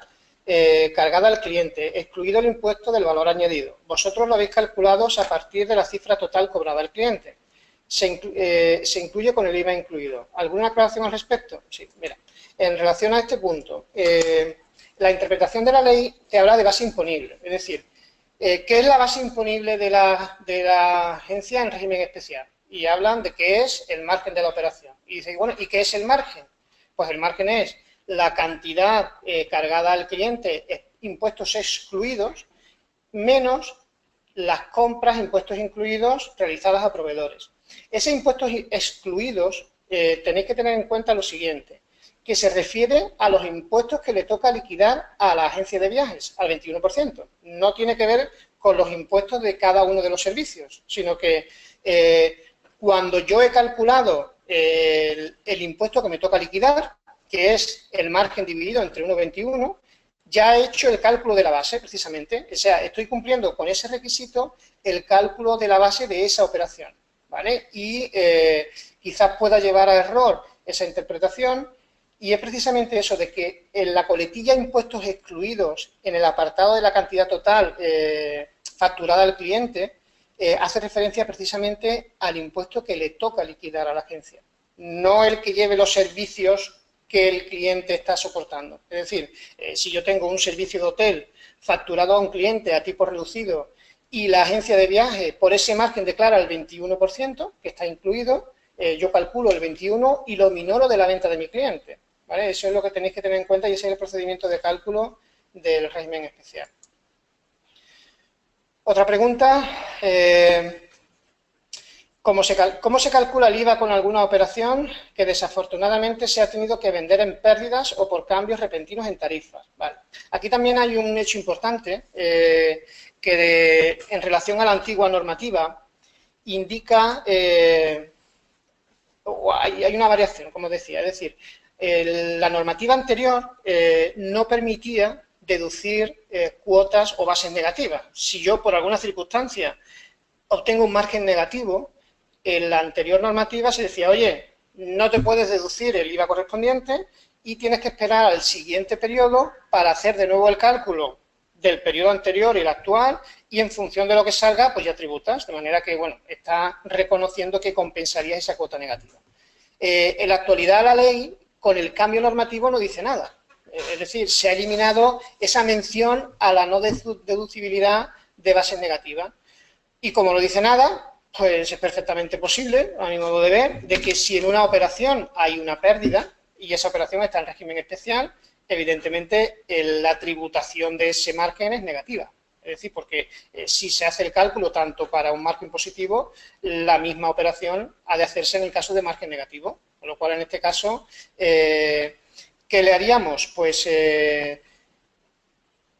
cargada al cliente, excluido el impuesto del valor añadido. Vosotros lo habéis calculado a partir de la cifra total cobrada al cliente. Se incluye con el IVA incluido. ¿Alguna aclaración al respecto? Sí, mira, en relación a este punto, la interpretación de la ley te habla de base imponible, es decir, ¿qué es la base imponible de la agencia en régimen especial? Y hablan de qué es el margen de la operación. Y dice, bueno, ¿y qué es el margen? Pues el margen es la cantidad cargada al cliente, impuestos excluidos, menos las compras, impuestos incluidos, realizadas a proveedores. Esos impuestos excluidos, tenéis que tener en cuenta lo siguiente, que se refiere a los impuestos que le toca liquidar a la agencia de viajes, al 21%. No tiene que ver con los impuestos de cada uno de los servicios, sino que cuando yo he calculado el impuesto que me toca liquidar, que es el margen dividido entre 1,21, ya he hecho el cálculo de la base, precisamente. O sea, estoy cumpliendo con ese requisito el cálculo de la base de esa operación, ¿vale? Y quizás pueda llevar a error esa interpretación, y es precisamente eso, de que en la coletilla impuestos excluidos, en el apartado de la cantidad total facturada al cliente, hace referencia precisamente al impuesto que le toca liquidar a la agencia, no el que lleve los servicios que el cliente está soportando. Es decir, si yo tengo un servicio de hotel facturado a un cliente a tipo reducido y la agencia de viaje por ese margen declara el 21%, que está incluido, yo calculo el 21% y lo minoro de la venta de mi cliente, ¿vale? Eso es lo que tenéis que tener en cuenta y ese es el procedimiento de cálculo del régimen especial. Otra pregunta, ¿cómo se calcula el IVA con alguna operación que desafortunadamente se ha tenido que vender en pérdidas o por cambios repentinos en tarifas? Vale. Aquí también hay un hecho importante que en relación a la antigua normativa indica, hay una variación, como decía, es decir, la normativa anterior no permitía deducir cuotas o bases negativas. Si yo, por alguna circunstancia, obtengo un margen negativo, en la anterior normativa se decía, oye, no te puedes deducir el IVA correspondiente y tienes que esperar al siguiente periodo para hacer de nuevo el cálculo del periodo anterior y el actual, y en función de lo que salga, pues ya tributas, de manera que, bueno, está reconociendo que compensaría esa cuota negativa. En la actualidad la ley, con el cambio normativo, no dice nada. Es decir, se ha eliminado esa mención a la no deducibilidad de bases negativas. Y como no dice nada, pues es perfectamente posible, a mi modo de ver, de que si en una operación hay una pérdida y esa operación está en régimen especial, evidentemente la tributación de ese margen es negativa. Es decir, porque si se hace el cálculo tanto para un margen positivo, la misma operación ha de hacerse en el caso de margen negativo. Con lo cual, en este caso, ¿qué le haríamos? Pues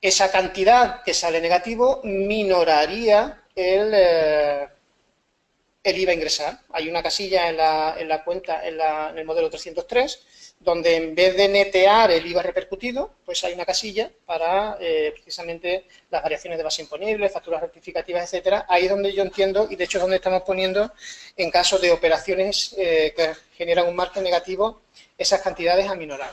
esa cantidad que sale negativo minoraría el IVA a ingresar. Hay una casilla en la cuenta, en el modelo 303, donde en vez de netear el IVA repercutido, pues hay una casilla para precisamente las variaciones de base imponible, facturas rectificativas, etcétera. Ahí es donde yo entiendo, y de hecho es donde estamos poniendo, en caso de operaciones que generan un margen negativo, esas cantidades a minorar.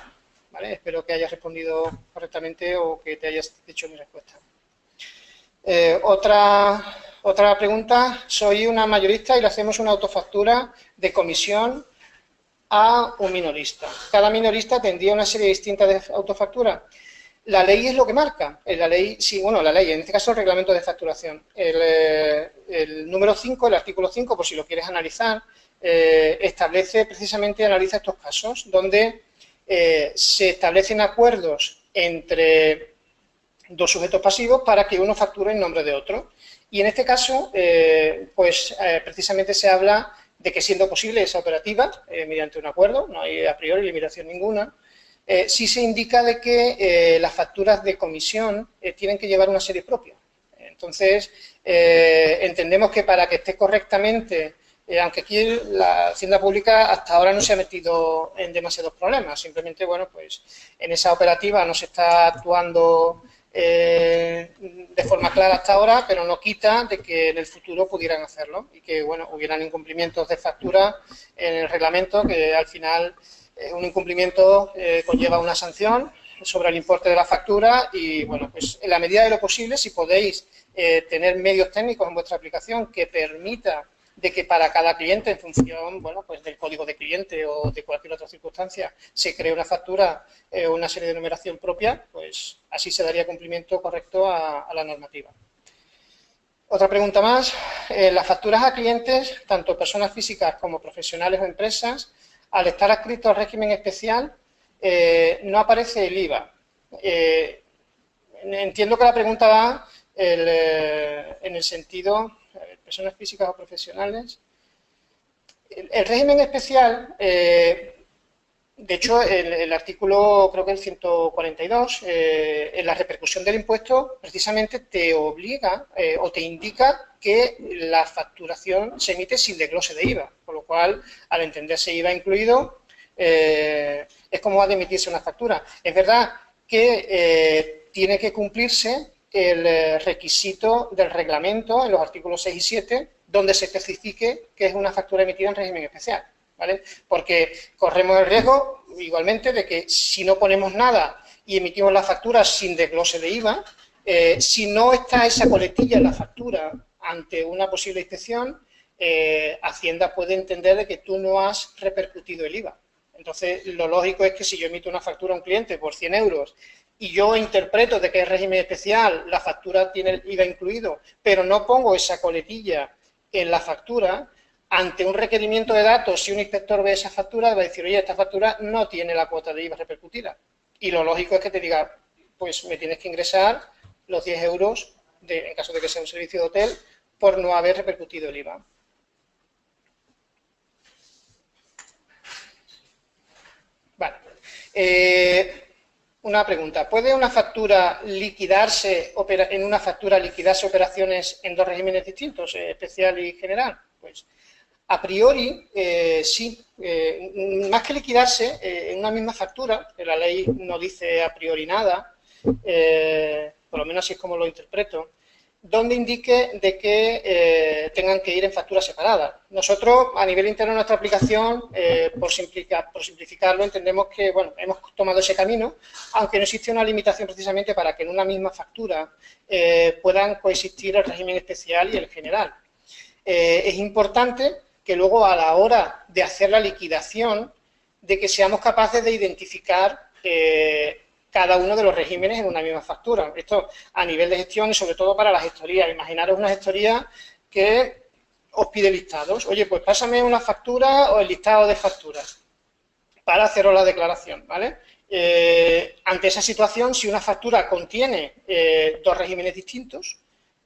¿vale? Espero que haya respondido correctamente o que te hayas hecho mi respuesta. Otra pregunta. Soy una mayorista y le hacemos una autofactura de comisión a un minorista. Cada minorista tendría una serie distinta de autofactura. La ley es lo que marca. La ley, sí, bueno, la ley, en este caso el reglamento de facturación. El número 5, el artículo 5, por si lo quieres analizar, establece, precisamente analiza estos casos, donde se establecen acuerdos entre dos sujetos pasivos para que uno facture en nombre de otro. Y en este caso, precisamente se habla de que siendo posible esa operativa, mediante un acuerdo, no hay a priori limitación ninguna, sí se indica de que las facturas de comisión tienen que llevar una serie propia. Entonces, entendemos que para que esté correctamente, aunque aquí la Hacienda Pública hasta ahora no se ha metido en demasiados problemas, simplemente, bueno, pues en esa operativa no se está actuando de forma clara hasta ahora, pero no quita de que en el futuro pudieran hacerlo y que, bueno, hubieran incumplimientos de factura en el reglamento que al final un incumplimiento conlleva una sanción sobre el importe de la factura y, bueno, pues en la medida de lo posible, si podéis tener medios técnicos en vuestra aplicación que permita de que para cada cliente, en función, bueno, pues del código de cliente o de cualquier otra circunstancia, se cree una factura o una serie de numeración propia, pues así se daría cumplimiento correcto a la normativa. Otra pregunta más. Las facturas a clientes, tanto personas físicas como profesionales o empresas, al estar adscritos al régimen especial, no aparece el IVA. Entiendo que la pregunta va en el sentido, personas físicas o profesionales. El régimen especial, de hecho, el artículo, creo que el 142, en la repercusión del impuesto, precisamente te obliga o te indica que la facturación se emite sin desglose de IVA, con lo cual, al entenderse IVA incluido, es como ha de emitirse una factura. Es verdad que tiene que cumplirse el requisito del reglamento en los artículos 6 y 7, donde se especifique que es una factura emitida en régimen especial, ¿vale? Porque corremos el riesgo, igualmente, de que si no ponemos nada y emitimos la factura sin desglose de IVA, si no está esa coletilla en la factura ante una posible inspección, Hacienda puede entender de que tú no has repercutido el IVA. Entonces, lo lógico es que si yo emito una factura a un cliente por 100 euros y yo interpreto de que es régimen especial, la factura tiene el IVA incluido, pero no pongo esa coletilla en la factura, ante un requerimiento de datos, si un inspector ve esa factura, va a decir, oye, esta factura no tiene la cuota de IVA repercutida. Y lo lógico es que te diga, pues me tienes que ingresar los 10 euros, en caso de que sea un servicio de hotel, por no haber repercutido el IVA. Vale. Una pregunta. ¿Puede una factura liquidarse, en una factura liquidarse operaciones en dos regímenes distintos, especial y general? Pues a priori, sí. Más que liquidarse, en una misma factura, que la ley no dice a priori nada, por lo menos así es como lo interpreto, donde indique de que tengan que ir en facturas separadas. Nosotros, a nivel interno de nuestra aplicación, por simplificarlo, entendemos que, bueno, hemos tomado ese camino, aunque no existe una limitación precisamente para que en una misma factura puedan coexistir el régimen especial y el general. Es importante que luego, a la hora de hacer la liquidación, de que seamos capaces de identificar cada uno de los regímenes en una misma factura. Esto a nivel de gestión y sobre todo para la gestoría. Imaginaros una gestoría que os pide listados. Oye, pues pásame una factura o el listado de facturas para haceros la declaración, ¿vale? Ante esa situación, si una factura contiene dos regímenes distintos,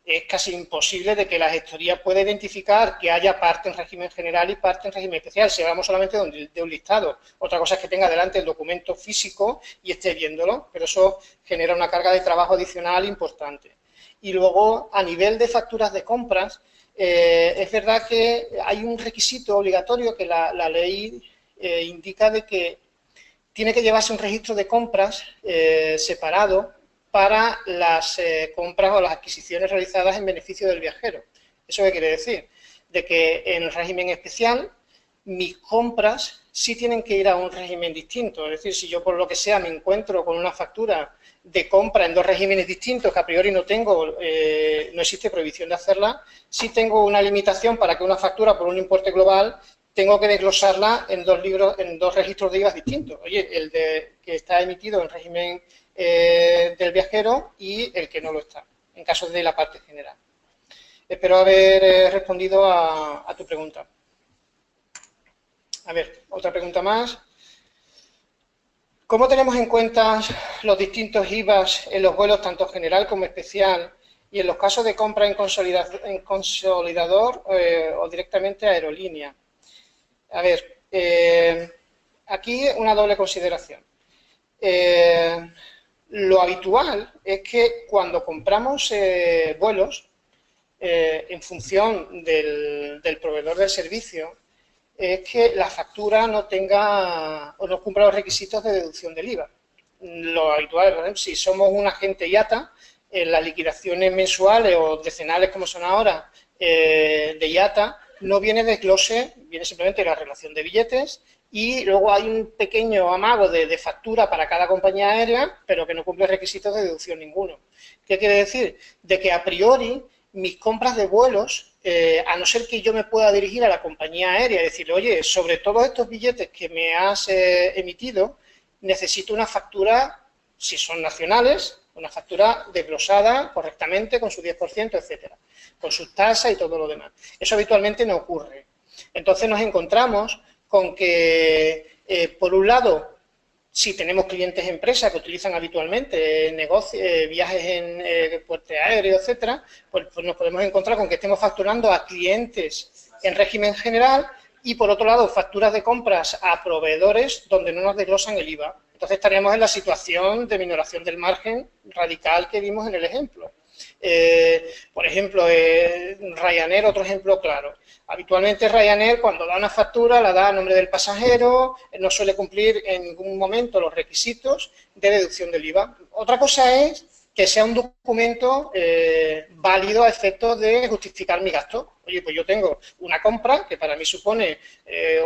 es casi imposible de que la gestoría pueda identificar que haya parte en régimen general y parte en régimen especial, si hablamos solamente de un listado. Otra cosa es que tenga delante el documento físico y esté viéndolo, pero eso genera una carga de trabajo adicional importante. Y luego, a nivel de facturas de compras, es verdad que hay un requisito obligatorio que la ley indica de que tiene que llevarse un registro de compras separado para las compras o las adquisiciones realizadas en beneficio del viajero. ¿Eso qué quiere decir? De que en el régimen especial mis compras sí tienen que ir a un régimen distinto. Es decir, si yo por lo que sea me encuentro con una factura de compra en dos regímenes distintos que a priori no tengo, no existe prohibición de hacerla, sí tengo una limitación para que una factura por un importe global tengo que desglosarla en dos registros de IVA distintos. Oye, que está emitido en régimen del viajero y el que no lo está, en caso de la parte general. Espero haber respondido a tu pregunta. A ver, otra pregunta más. ¿Cómo tenemos en cuenta los distintos IVAs en los vuelos, tanto general como especial, y en los casos de compra en consolidador o directamente a aerolínea? A ver, aquí una doble consideración. Lo habitual es que cuando compramos vuelos, en función del proveedor del servicio, es que la factura no tenga o no cumpla los requisitos de deducción del IVA. Lo habitual, por ejemplo, si somos un agente IATA, en las liquidaciones mensuales o decenales como son ahora de IATA, no viene desglose, viene simplemente la relación de billetes y luego hay un pequeño amago de factura para cada compañía aérea, pero que no cumple requisitos de deducción ninguno. ¿Qué quiere decir? De que a priori mis compras de vuelos, a no ser que yo me pueda dirigir a la compañía aérea y decirle, oye, sobre todos estos billetes que me has emitido, necesito una factura, si son nacionales, una factura desglosada correctamente con su 10%, etcétera, con sus tasas y todo lo demás. Eso habitualmente no ocurre. Entonces nos encontramos con que, por un lado, si tenemos clientes empresas que utilizan habitualmente viajes en puertos aéreos, etcétera, pues nos podemos encontrar con que estemos facturando a clientes en régimen general y, por otro lado, facturas de compras a proveedores donde no nos desglosan el IVA. Entonces estaríamos en la situación de minoración del margen radical que vimos en el ejemplo. Por ejemplo, Ryanair, otro ejemplo claro. Habitualmente Ryanair, cuando da una factura, la da a nombre del pasajero, no suele cumplir en ningún momento los requisitos de deducción del IVA. Otra cosa es que sea un documento válido a efectos de justificar mi gasto. Oye, pues yo tengo una compra que para mí supone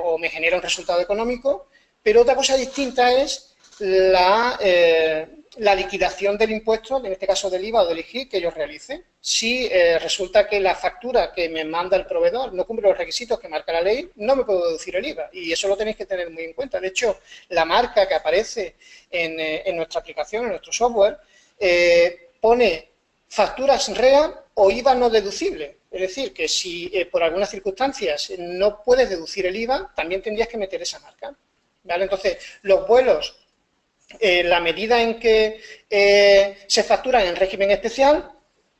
o me genera un resultado económico, pero otra cosa distinta es la liquidación del impuesto, en este caso del IVA o del IGI, que yo realice. Si resulta que la factura que me manda el proveedor no cumple los requisitos que marca la ley, no me puedo deducir el IVA y eso lo tenéis que tener muy en cuenta. De hecho, la marca que aparece en nuestra aplicación, en nuestro software, pone facturas REA o IVA no deducible. Es decir, que si por algunas circunstancias no puedes deducir el IVA, también tendrías que meter esa marca. ¿Vale? Entonces, los vuelos, la medida en que se facturan en régimen especial,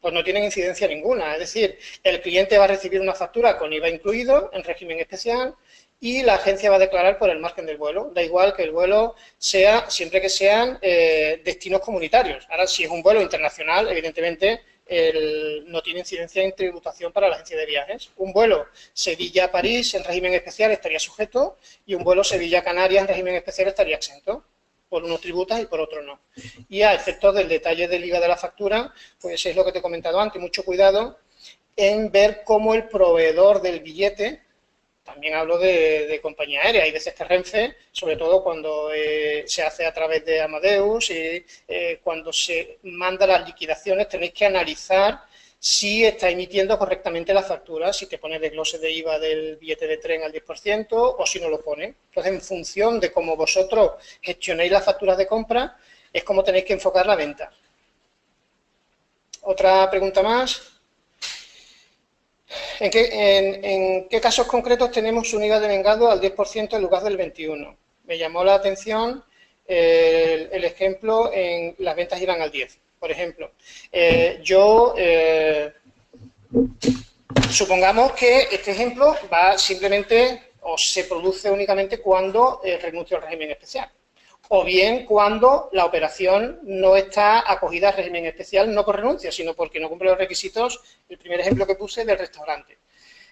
pues no tienen incidencia ninguna. Es decir, el cliente va a recibir una factura con IVA incluido en régimen especial y la agencia va a declarar por el margen del vuelo. Da igual que el vuelo sea, siempre que sean destinos comunitarios. Ahora, si es un vuelo internacional, evidentemente no tiene incidencia en tributación para la agencia de viajes. Un vuelo Sevilla-París en régimen especial estaría sujeto y un vuelo Sevilla-Canarias en régimen especial estaría exento. Por unos tributas y por otros no. Y a efectos del detalle del IVA de la factura, pues es lo que te he comentado antes, mucho cuidado en ver cómo el proveedor del billete, también hablo de compañía aérea, hay veces que Renfe, sobre todo cuando se hace a través de Amadeus y cuando se manda las liquidaciones tenéis que analizar si está emitiendo correctamente la factura, si te pone desglose de IVA del billete de tren al 10% o si no lo pone. Entonces, en función de cómo vosotros gestionéis las facturas de compra, es como tenéis que enfocar la venta. Otra pregunta más. ¿En qué casos concretos tenemos un IVA devengado al 10% en lugar del 21%? Me llamó la atención el ejemplo en las ventas iban al 10%. Por ejemplo, supongamos que este ejemplo va simplemente o se produce únicamente cuando renuncio al régimen especial. O bien cuando la operación no está acogida al régimen especial, no por renuncia, sino porque no cumple los requisitos, el primer ejemplo que puse, del restaurante.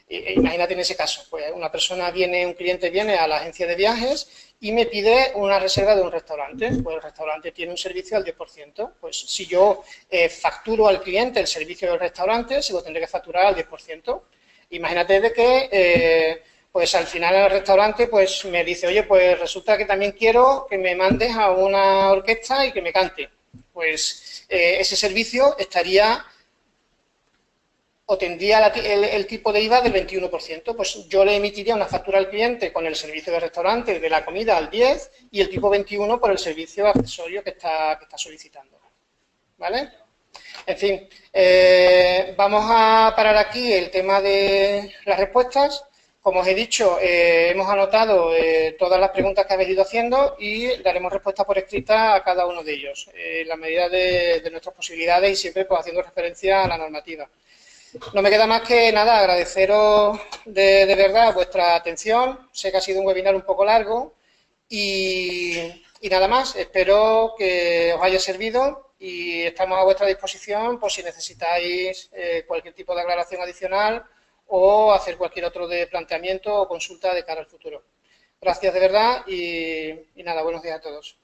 Imagínate en ese caso, pues un cliente viene a la agencia de viajes y me pide una reserva de un restaurante, pues el restaurante tiene un servicio al 10%, pues si yo facturo al cliente el servicio del restaurante, se lo tendré que facturar al 10%. Imagínate de que, pues al final el restaurante pues me dice, oye, pues resulta que también quiero que me mandes a una orquesta y que me cante. Pues ese servicio estaría o tendría el tipo de IVA del 21%, pues yo le emitiría una factura al cliente con el servicio de restaurante de la comida al 10 y el tipo 21 por el servicio accesorio que está solicitando. ¿Vale? En fin, vamos a parar aquí el tema de las respuestas. Como os he dicho, hemos anotado todas las preguntas que habéis ido haciendo y daremos respuesta por escrita a cada uno de ellos, en la medida de nuestras posibilidades y siempre pues, haciendo referencia a la normativa. No me queda más que nada, agradeceros de verdad vuestra atención. Sé que ha sido un webinar un poco largo y nada más. Espero que os haya servido y estamos a vuestra disposición por si necesitáis cualquier tipo de aclaración adicional o hacer cualquier otro de planteamiento o consulta de cara al futuro. Gracias de verdad y nada, buenos días a todos.